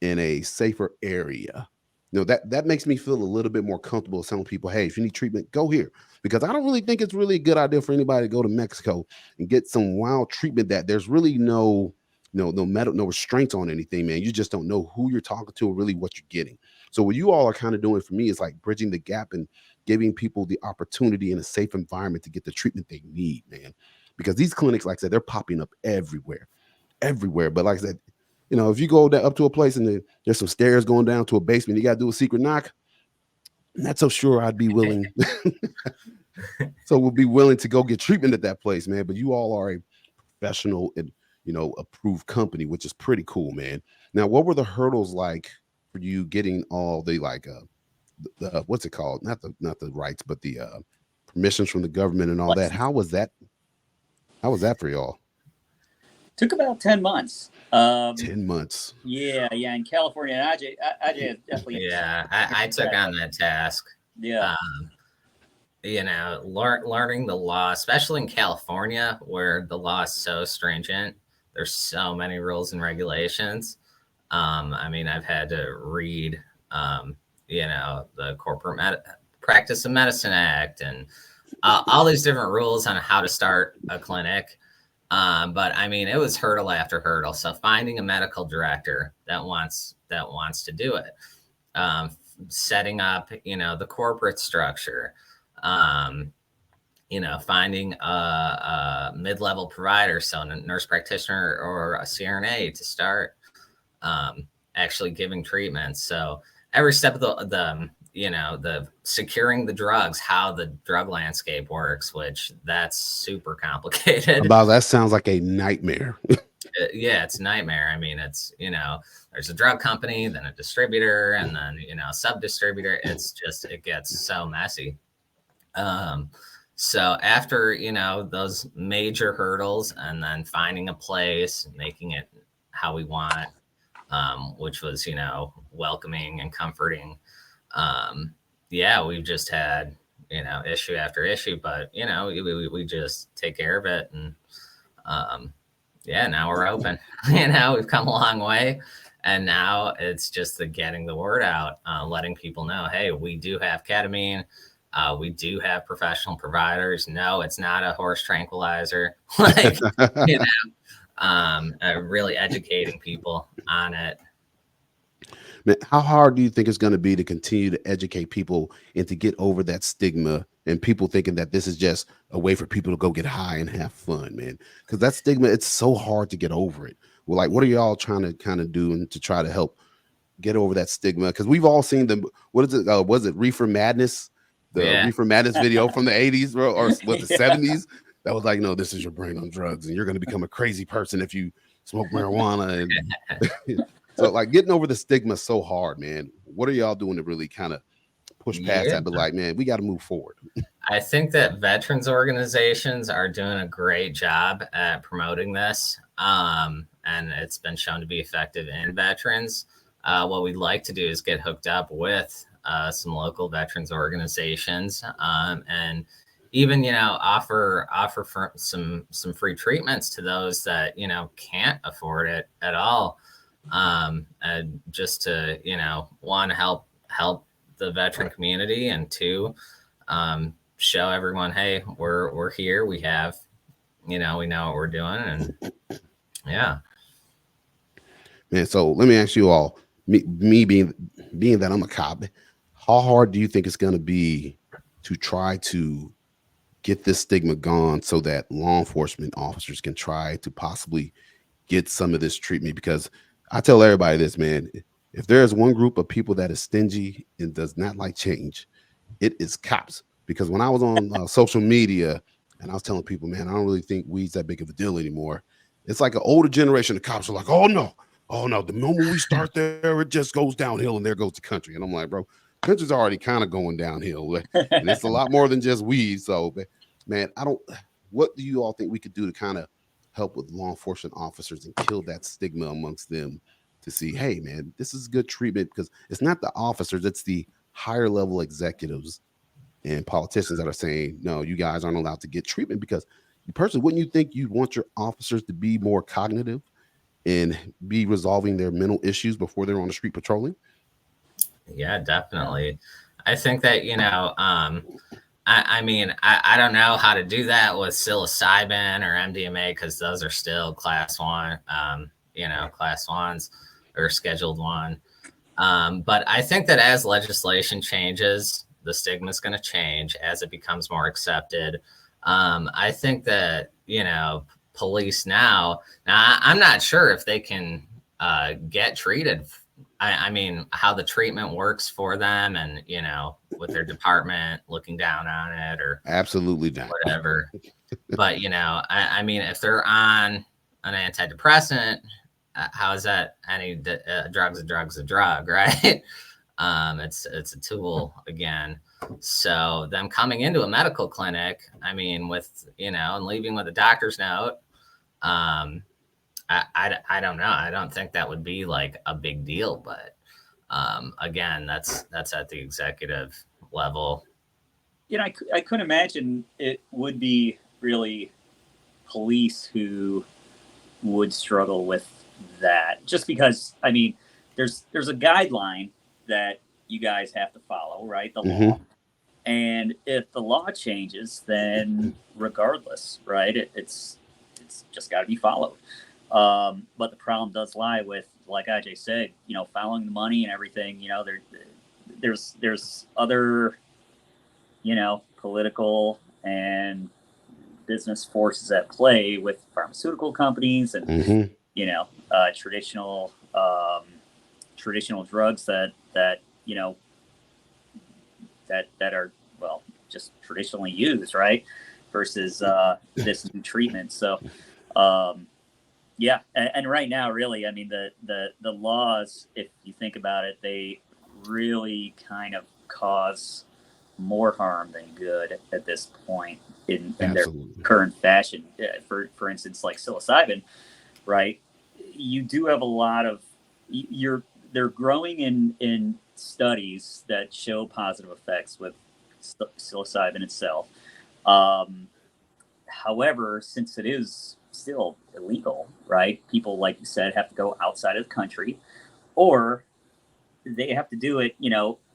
Speaker 1: in a safer area. That makes me feel a little bit more comfortable telling people, hey, if you need treatment, go here. Because I don't really think it's really a good idea for anybody to go to Mexico and get some wild treatment that there's really no restraints on anything, man. You just don't know who you're talking to or really what you're getting. So what you all are kind of doing for me is like bridging the gap and giving people the opportunity in a safe environment to get the treatment they need, man. Because these clinics, like I said, they're popping up everywhere. But like I said, if you go up to a place and there's some stairs going down to a basement, you got to do a secret knock. I'm not so sure I'd be willing. So we'll be willing to go get treatment at that place, man. But you all are a professional and approved company, which is pretty cool, man. Now, what were the hurdles like for you getting all the like the what's it called? Not the rights, but the permissions from the government and all that.
Speaker 4: License.
Speaker 1: How was that? How was that for y'all?
Speaker 4: Took about 10 months.
Speaker 1: 10 months.
Speaker 4: Yeah. In California, and Ajay definitely.
Speaker 5: Yeah, I took on that task.
Speaker 4: Yeah.
Speaker 5: Learning the law, especially in California, where the law is so stringent. There's so many rules and regulations. I've had to read, the Corporate Practice of Medicine Act and all these different rules on how to start a clinic. But it was hurdle after hurdle. So finding a medical director that wants to do it, setting up, the corporate structure, finding a mid-level provider, so a nurse practitioner or a CRNA to start, actually giving treatments. So every step of the securing the drugs, how the drug landscape works, which that's super complicated.
Speaker 1: About that sounds like a nightmare.
Speaker 5: Yeah, it's a nightmare. It's, there's a drug company, then a distributor, and then, sub distributor. It gets so messy. So after, those major hurdles and then finding a place, making it how we want, which was, welcoming and comforting. We've just had, issue after issue, but, we just take care of it. And, now we're open. We've come a long way. And now it's just getting the word out, letting people know, hey, we do have ketamine. We do have professional providers. No, it's not a horse tranquilizer. Really educating people on it.
Speaker 1: Man, how hard do you think it's going to be to continue to educate people and to get over that stigma and people thinking that this is just a way for people to go get high and have fun, man? Because that stigma, it's so hard to get over it. Well, like, what are y'all trying to kind of do to try to help get over that stigma? Because we've all seen them. What is it? Was it Reefer Madness? the
Speaker 5: Yeah.
Speaker 1: Reefer Madness video from the 80s, bro, or was the
Speaker 4: Yeah.
Speaker 1: 70s? That was like, no, this is your brain on drugs, and you're going to become a crazy person if you smoke marijuana. And so, like, getting over the stigma is so hard, man. What are y'all doing to really kind of push past
Speaker 5: Yeah.
Speaker 1: that? But like, man, we got to move forward.
Speaker 5: I think that veterans organizations are doing a great job at promoting this. And it's been shown to be effective in veterans. What we'd like to do is get hooked up with some local veterans organizations, and even, offer some free treatments to those that, can't afford it at all. And just to, one, help the veteran community, and two, show everyone, hey, we're here. We have, we know what we're doing, and yeah.
Speaker 1: Man, so let me ask you all, me being that I'm a cop, how hard do you think it's going to be to try to get this stigma gone so that law enforcement officers can try to possibly get some of this treatment? Because I tell everybody this, man, if there's one group of people that is stingy and does not like change, it is cops. Because when I was on social media and I was telling people, man, I don't really think weed's that big of a deal anymore. It's like an older generation of cops are like, oh no, the moment we start there, it just goes downhill, and there goes the country. And I'm like, bro, country's already kind of going downhill, and it's a lot more than just weed. So, man, what do you all think we could do to kind of help with law enforcement officers and kill that stigma amongst them, to see, hey, man, this is good treatment? Because it's not the officers, it's the higher level executives and politicians that are saying, no, you guys aren't allowed to get treatment. Because personally, wouldn't you think you want your officers to be more cognitive and be resolving their mental issues before they're on the street patrolling?
Speaker 5: Yeah, definitely. I think that, I mean, I don't know how to do that with psilocybin or MDMA, because those are still class 1, class 1s or scheduled 1. But I think that as legislation changes, the stigma is going to change as it becomes more accepted. I think that, police now I'm not sure if they can get treated. I mean, how the treatment works for them, and, with their department looking down on it or
Speaker 1: Absolutely not.
Speaker 5: whatever. But, I mean, if they're on an antidepressant, how is that any drug's a drug, right? It's a tool again. So them coming into a medical clinic, I mean, with, and leaving with a doctor's note, I don't know. I don't think that would be like a big deal, but again, that's at the executive level.
Speaker 4: I couldn't imagine it would be really police who would struggle with that, just because, I mean, there's a guideline that you guys have to follow, right? The law. And if the law changes, then regardless, right, it's just got to be followed. But the problem does lie with, like Ajay said, following the money and everything. There's other, political and business forces at play with pharmaceutical companies and traditional drugs that are, well, just traditionally used, right, versus this new treatment. So yeah, and right now, really, I mean, the laws, if you think about it, they really kind of cause more harm than good at this point in their current fashion. For instance, like psilocybin, right? You do have a lot of they're growing in studies that show positive effects with psilocybin itself. However, since it is still illegal, right? People, like you said, have to go outside of the country, or they have to do it,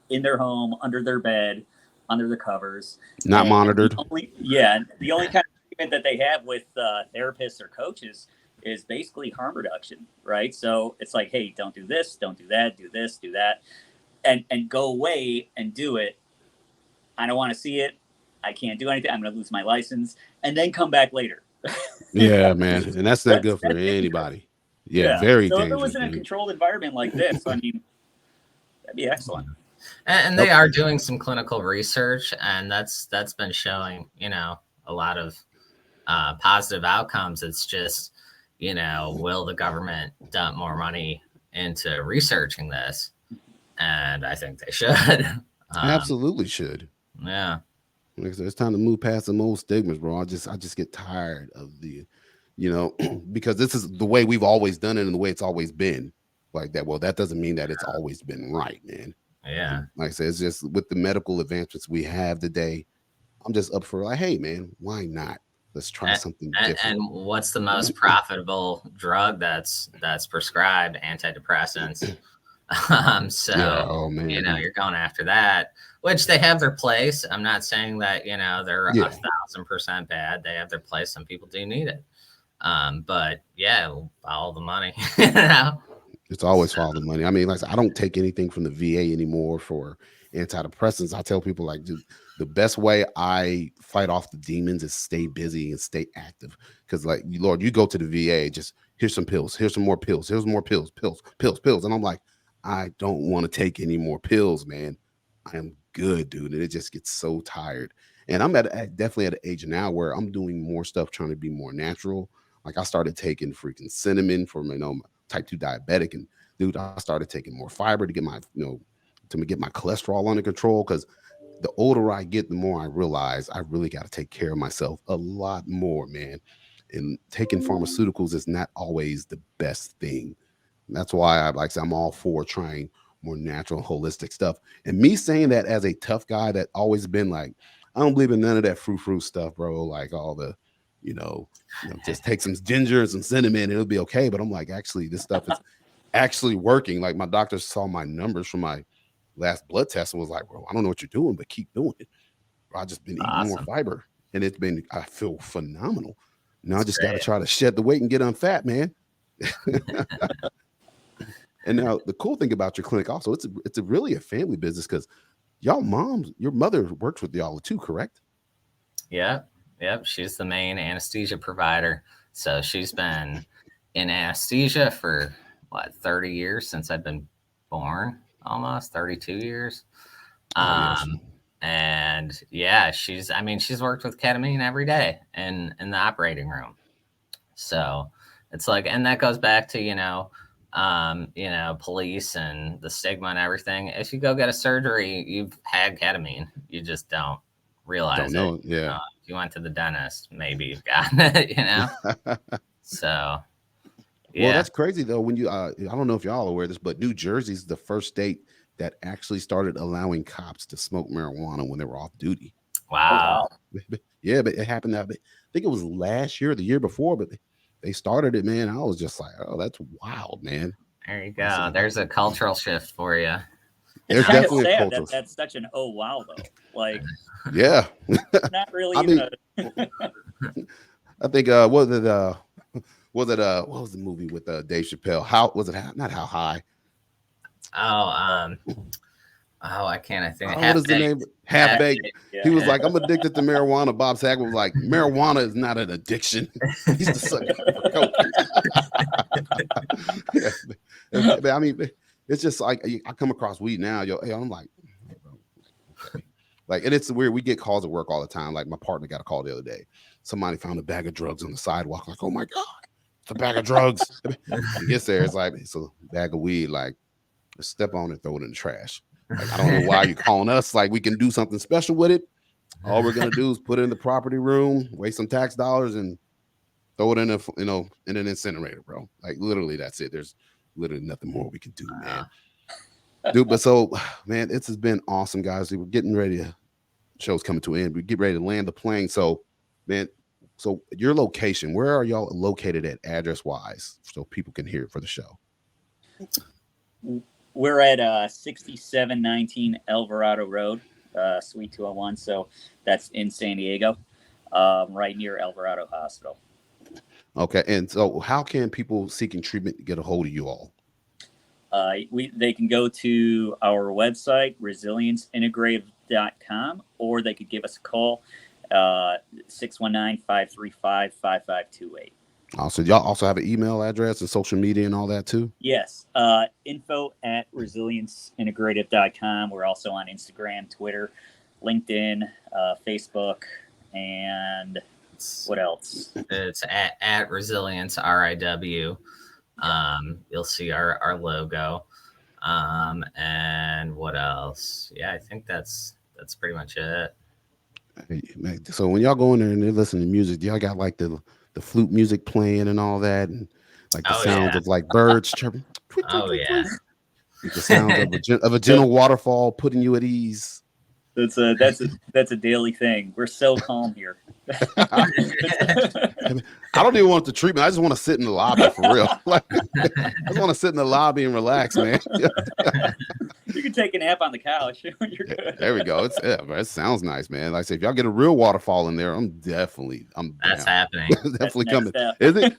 Speaker 4: in their home, under their bed, under the covers,
Speaker 1: not monitored.
Speaker 4: The only kind of treatment that they have with therapists or coaches is basically harm reduction, right? So it's like, hey, don't do this, don't do that, do this, do that, and go away and do it. I don't want to see it. I can't do anything. I'm going to lose my license, and then come back later.
Speaker 1: Yeah, man, and that's not good for anybody. Yeah, very dangerous.
Speaker 4: If it was in a controlled environment like this, I mean, that'd be excellent.
Speaker 5: And they are doing some clinical research, and that's been showing, a lot of positive outcomes. It's just, will the government dump more money into researching this? And I think they should.
Speaker 1: Absolutely should.
Speaker 5: Yeah.
Speaker 1: Like I said, it's time to move past some old stigmas, bro. I just get tired of because this is the way we've always done it and the way it's always been like that. Well, that doesn't mean that it's always been right, man.
Speaker 5: Yeah.
Speaker 1: And like I said, it's just with the medical advancements we have today, I'm just up for like, hey, man, why not? Let's try something different.
Speaker 5: And what's the most profitable drug that's prescribed? Antidepressants. So,
Speaker 1: Yeah, oh man.
Speaker 5: you're going after that, which they have their place. I'm not saying that, they're
Speaker 1: Yeah.
Speaker 5: 1,000% bad. They have their place. Some people do need it. But yeah, all the money,
Speaker 1: It's always follow the money. I mean, like I said, I don't take anything from the VA anymore for antidepressants. I tell people like, dude, the best way I fight off the demons is stay busy and stay active. Because like, Lord, you go to the VA, just here's some pills, here's some more pills, here's more pills, pills. And I'm like, I don't want to take any more pills, man. I am good, dude. And it just gets so tired. And I'm definitely at an age now where I'm doing more stuff, trying to be more natural. Like I started taking freaking cinnamon for type 2 diabetic, and dude, I started taking more fiber to get my to get my cholesterol under control. Because the older I get, the more I realize I really got to take care of myself a lot more, man. And taking pharmaceuticals is not always the best thing. That's why I'm all for trying more natural and holistic stuff. And me saying that as a tough guy that always been like, I don't believe in none of that frou stuff, bro. Like all the, just take some ginger and some cinnamon and it'll be okay. But I'm like, actually, this stuff is actually working. Like my doctor saw my numbers from my last blood test and was like, bro, I don't know what you're doing, but keep doing it. Bro, I just been eating more fiber and I feel phenomenal. Now I just got to try to shed the weight and get unfat, man. And now the cool thing about your clinic also, it's really a family business because your mother works with y'all too, correct?
Speaker 5: Yep. She's the main anesthesia provider. So she's been in anesthesia for 30 years since I've been born, almost 32 years. And yeah, she's worked with ketamine every day in the operating room. So it's like, and that goes back to, police and the stigma and everything. If you go get a surgery, you've had ketamine. You just don't realize it.
Speaker 1: Yeah.
Speaker 5: If you went to the dentist, maybe you've gotten it, So, yeah.
Speaker 1: Well, that's crazy though. When you, I don't know if y'all are aware of this, but New Jersey's the first state that actually started allowing cops to smoke marijuana when they were off duty.
Speaker 5: Wow.
Speaker 1: Yeah, but it happened. I think it was last year, or the year before, but they started it, man. I was just like, oh, that's wild, man.
Speaker 5: There you go. There's a cultural shift for you.
Speaker 1: There's definitely a cultural.
Speaker 4: That's such an oh wow though. Like,
Speaker 1: yeah,
Speaker 4: not really.
Speaker 1: I think what was the movie with Dave Chappelle? How was it? Not How High?
Speaker 5: I can't. I think.
Speaker 1: What is the name? Half Baked. Yeah. He was like, I'm addicted to marijuana. Bob Saget was like, marijuana is not an addiction. He's just like, I mean, it's just like I come across weed now. I'm like, and it's weird. We get calls at work all the time. Like my partner got a call the other day. Somebody found a bag of drugs on the sidewalk. Like, oh my God, it's a bag of drugs. He gets there, it's like it's a bag of weed. Like, step on it, throw it in the trash. Like, I don't know why you're calling us. Like, we can do something special with it. All we're gonna do is put it in the property room, waste some tax dollars, and throw it in in an incinerator, bro. Like, literally, that's it. There's literally nothing more we can do, man. Dude, but so, man, this has been awesome, guys. We're getting ready to. Show's coming to an end. We get ready to land the plane. So, man, your location, where are y'all located at address wise, so people can hear it for the show?
Speaker 4: We're at 6719 Alvarado Road, Suite 201. So that's in San Diego, right near Alvarado Hospital.
Speaker 1: Okay. And so how can people seeking treatment get a hold of you all?
Speaker 4: They can go to our website, resilienceintegrative.com, or they could give us a call, 619-535-5528.
Speaker 1: Also, y'all also have an email address and social media and all that too.
Speaker 4: Yes. Info at resilienceintegrative.com. We're also on Instagram, Twitter, LinkedIn, Facebook, and
Speaker 5: It's,
Speaker 4: what else?
Speaker 5: it's at Resilience RIW. You'll see our logo. And what else? Yeah, I think that's pretty much it.
Speaker 1: Hey, man, so when y'all go in there and they're listening to music, do y'all got like the flute music playing and all that, and like the
Speaker 5: Oh
Speaker 1: sounds
Speaker 5: yeah.
Speaker 1: of like birds chirping, tweet, tweet,
Speaker 5: Oh
Speaker 1: tweet,
Speaker 5: yeah.
Speaker 1: tweet, like the sounds of a gentle waterfall putting you at ease.
Speaker 4: That's a daily thing. We're so calm here.
Speaker 1: I don't even want the treatment. I just want to sit in the lobby for real. Like, I just want to sit in the lobby and relax, man.
Speaker 4: You can take a nap on the couch. You're good.
Speaker 1: There we go. It sounds nice, man. Like I say, if y'all get a real waterfall in there, I'm
Speaker 5: That's
Speaker 1: down.
Speaker 5: happening.
Speaker 4: That's
Speaker 1: Definitely
Speaker 4: next
Speaker 1: coming.
Speaker 4: step.
Speaker 1: Is it?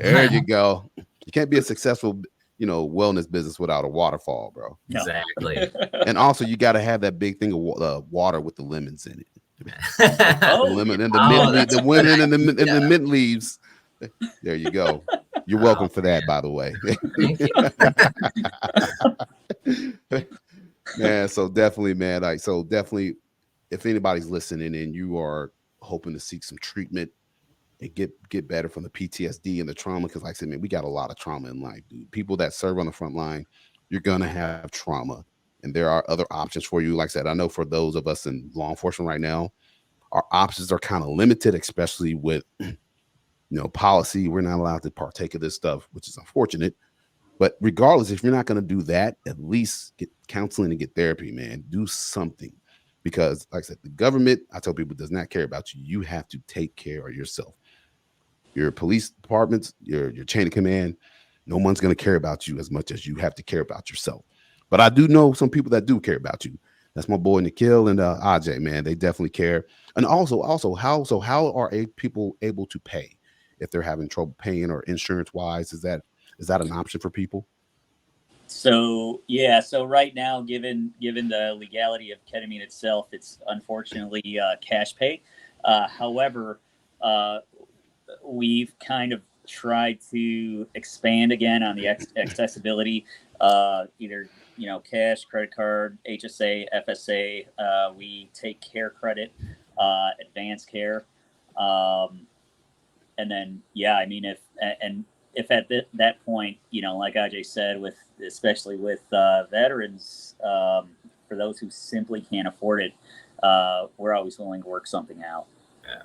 Speaker 1: There you go. You can't be a successful, wellness business without a waterfall, bro.
Speaker 4: No.
Speaker 5: Exactly.
Speaker 1: And also, you got to have that big thing of water with the lemons in it.
Speaker 4: Oh,
Speaker 1: The lemon and the
Speaker 5: Oh,
Speaker 1: mint,
Speaker 5: that's
Speaker 1: the women and the
Speaker 5: yeah.
Speaker 1: mint leaves. There you go. You're welcome for that, by the way.
Speaker 5: Thank you.
Speaker 1: Man, so definitely, man. Definitely, if anybody's listening and you are hoping to seek some treatment and get better from the PTSD and the trauma, because like I said, man, we got a lot of trauma in life, dude. People that serve on the front line, you're gonna have trauma, and there are other options for you. Like I said, I know for those of us in law enforcement right now, our options are kind of limited, especially with policy. We're not allowed to partake of this stuff, which is unfortunate. But regardless, if you're not going to do that, at least get counseling and get therapy, man. Do something. Because, like I said, the government, I tell people, does not care about you. You have to take care of yourself. Your police departments, your chain of command, no one's going to care about you as much as you have to care about yourself. But I do know some people that do care about you. That's my boy Nikhil and Ajay, man. They definitely care. And also, how are people able to pay if they're having trouble paying or insurance wise? Is that an option for people?
Speaker 4: So yeah, so right now, given the legality of ketamine itself, it's unfortunately cash pay. However, uh, we've kind of tried to expand again on the accessibility. Either cash, credit card, HSA, FSA. We take care credit, advanced care. Um, and then yeah, I mean if at that point, like Ajay said, with especially with veterans, for those who simply can't afford it, we're always willing to work something out.
Speaker 5: Yeah.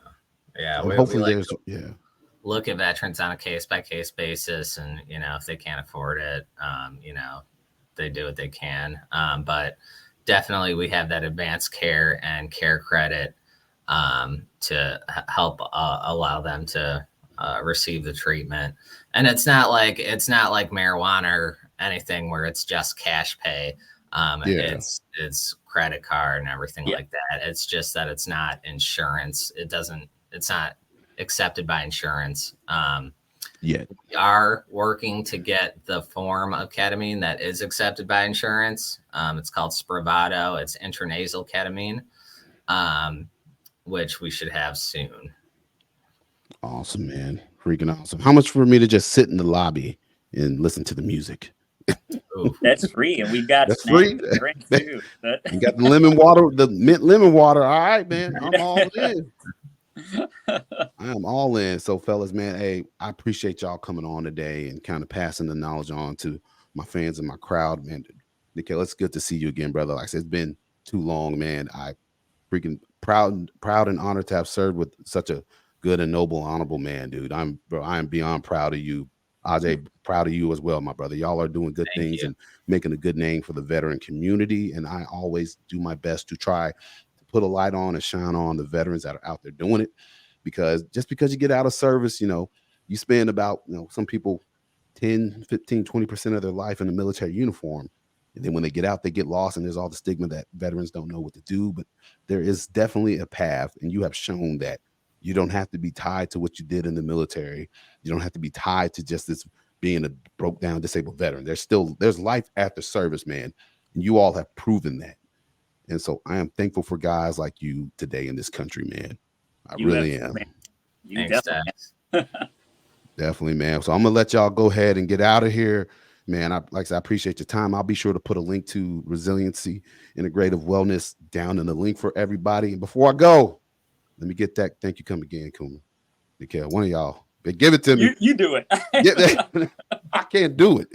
Speaker 5: Yeah.
Speaker 1: And
Speaker 5: We
Speaker 1: hopefully
Speaker 5: like
Speaker 1: there's
Speaker 5: to
Speaker 1: yeah.
Speaker 5: look at veterans on a case by case basis, and if they can't afford it, they do what they can. But definitely, we have that advanced care and care credit to help allow them to receive the treatment. And it's not like marijuana or anything where it's just cash pay.
Speaker 1: Yeah.
Speaker 5: It's credit card and everything
Speaker 4: Yeah.
Speaker 5: like that. It's just that it's not insurance. It's not accepted by insurance.
Speaker 1: Yeah.
Speaker 5: We are working to get the form of ketamine that is accepted by insurance. It's called Spravato. It's intranasal ketamine, which we should have soon.
Speaker 1: Awesome, man. Freaking awesome. How much for me to just sit in the lobby and listen to the music?
Speaker 5: Ooh.
Speaker 4: That's free, and we've got
Speaker 1: That's
Speaker 4: snacks
Speaker 1: free.
Speaker 4: and drinks too.
Speaker 1: You got the lemon water, the mint lemon water. All right, man. I'm all in. I am all in. So, fellas, man, hey, I appreciate y'all coming on today and kind of passing the knowledge on to my fans and my crowd, man. Nikhil, it's good to see you again, brother. Like I said, it's been too long, man. I freaking proud and honored to have served with such a good and noble, honorable man, dude. I am beyond proud of you. Ajay, proud of you as well, my brother. Y'all are doing good
Speaker 5: Thank
Speaker 1: things
Speaker 5: you.
Speaker 1: and making a good name for the veteran community. And I always do my best to try to put a light on and shine on the veterans that are out there doing it. Because just because you get out of service, you spend about, some people 10, 15, 20% of their life in a military uniform. And then when they get out, they get lost, and there's all the stigma that veterans don't know what to do. But there is definitely a path, and you have shown that you don't have to be tied to what you did in the military. You don't have to be tied to just this being a broke down, disabled veteran. There's life after service, man. And you all have proven that. And so I am thankful for guys like you today in this country, man. I
Speaker 4: You
Speaker 1: really
Speaker 4: have,
Speaker 1: am.
Speaker 4: man. You
Speaker 5: Thanks,
Speaker 4: definitely.
Speaker 5: Dad.
Speaker 1: Definitely, man. So I'm gonna let y'all go ahead and get out of here, man. Like I said, I appreciate your time. I'll be sure to put a link to resiliency, integrative wellness down in the link for everybody. And before I go, let me get that. Thank you. Come again, Kuma. Nikhil, one of y'all, but give it to me.
Speaker 4: You do it.
Speaker 1: Get that. I can't do it.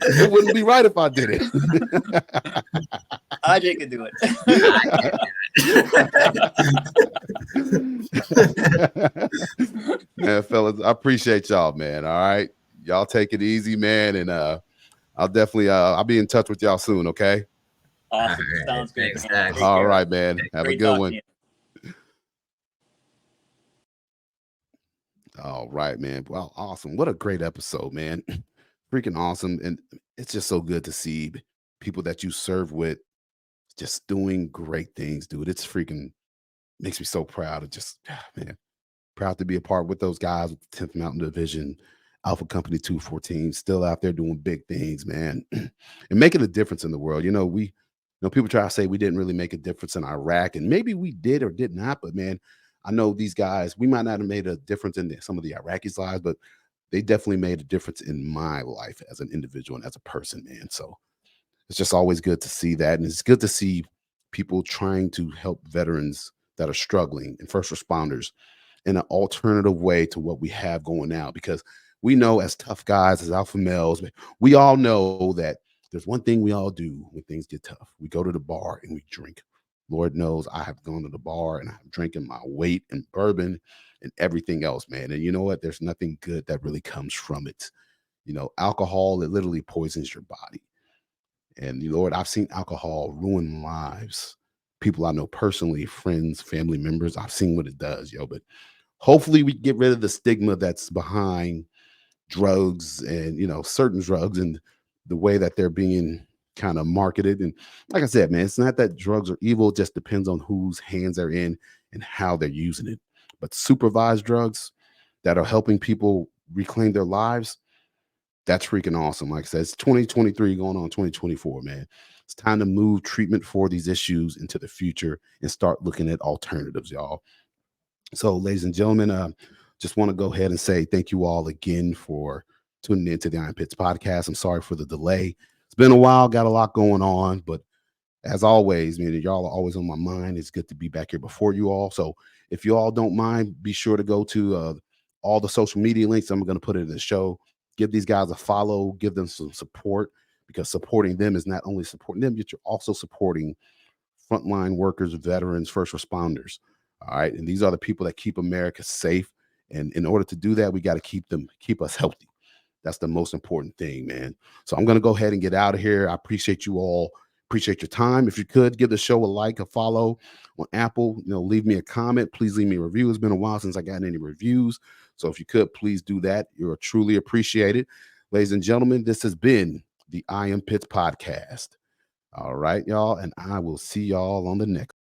Speaker 1: It wouldn't be right if I did it.
Speaker 4: Ajay can do it.
Speaker 1: Man, fellas, I appreciate y'all, man. All right. Y'all take it easy, man. And I'll definitely I'll be in touch with y'all soon, okay?
Speaker 4: Awesome.
Speaker 5: All right,
Speaker 4: Sounds good.
Speaker 5: thanks,
Speaker 4: Man.
Speaker 5: Doug.
Speaker 4: Take
Speaker 1: All
Speaker 4: care.
Speaker 1: right, man. Have a
Speaker 4: Great
Speaker 1: good
Speaker 4: talking
Speaker 1: one.
Speaker 4: to you.
Speaker 1: All right, man. Well, awesome. What a great episode, man. Freaking awesome. And it's just so good to see people that you serve with just doing great things, dude. It's freaking makes me so proud of just, man, proud to be a part with those guys with the 10th Mountain Division, Alpha Company 214, still out there doing big things, man, and making a difference in the world. People try to say we didn't really make a difference in Iraq, and maybe we did or did not, but man, I know these guys, we might not have made a difference in some of the Iraqis' lives, but they definitely made a difference in my life as an individual and as a person, man. So it's just always good to see that. And it's good to see people trying to help veterans that are struggling and first responders in an alternative way to what we have going now. Because we know as tough guys, as alpha males, we all know that there's one thing we all do when things get tough. We go to the bar and we drink. Lord knows I have gone to the bar and I'm drinking my weight in bourbon and everything else, man. And you know what? There's nothing good that really comes from it. Alcohol, it literally poisons your body. And Lord, I've seen alcohol ruin lives. People I know personally, friends, family members, I've seen what it does, yo. But hopefully we get rid of the stigma that's behind drugs and certain drugs and the way that they're being kind of marketed. And like I said, man, it's not that drugs are evil, it just depends on whose hands they're in and how they're using it. But supervised drugs that are helping people reclaim their lives, that's freaking awesome. Like I said, it's 2023 going on 2024, man. It's time to move treatment for these issues into the future and start looking at alternatives, y'all. So, ladies and gentlemen, just want to go ahead and say thank you all again for tuning into the Iron Pits podcast. I'm sorry for the delay. It's been a while, got a lot going on, but as always, man, y'all are always on my mind. It's good to be back here before you all. So, if you all don't mind, be sure to go to all the social media links. I'm going to put it in the show. Give these guys a follow, give them some support because supporting them is not only supporting them, but you're also supporting frontline workers, veterans, first responders. All right. And these are the people that keep America safe. And in order to do that, we got to keep us healthy. That's the most important thing, man. So I'm going to go ahead and get out of here. I appreciate you all. Appreciate your time. If you could give the show a like, a follow on Apple, leave me a comment. Please leave me a review. It's been a while since I got any reviews. So if you could, please do that. You're truly appreciated. Ladies and gentlemen, this has been the I Am Pits podcast. All right, y'all. And I will see y'all on the next.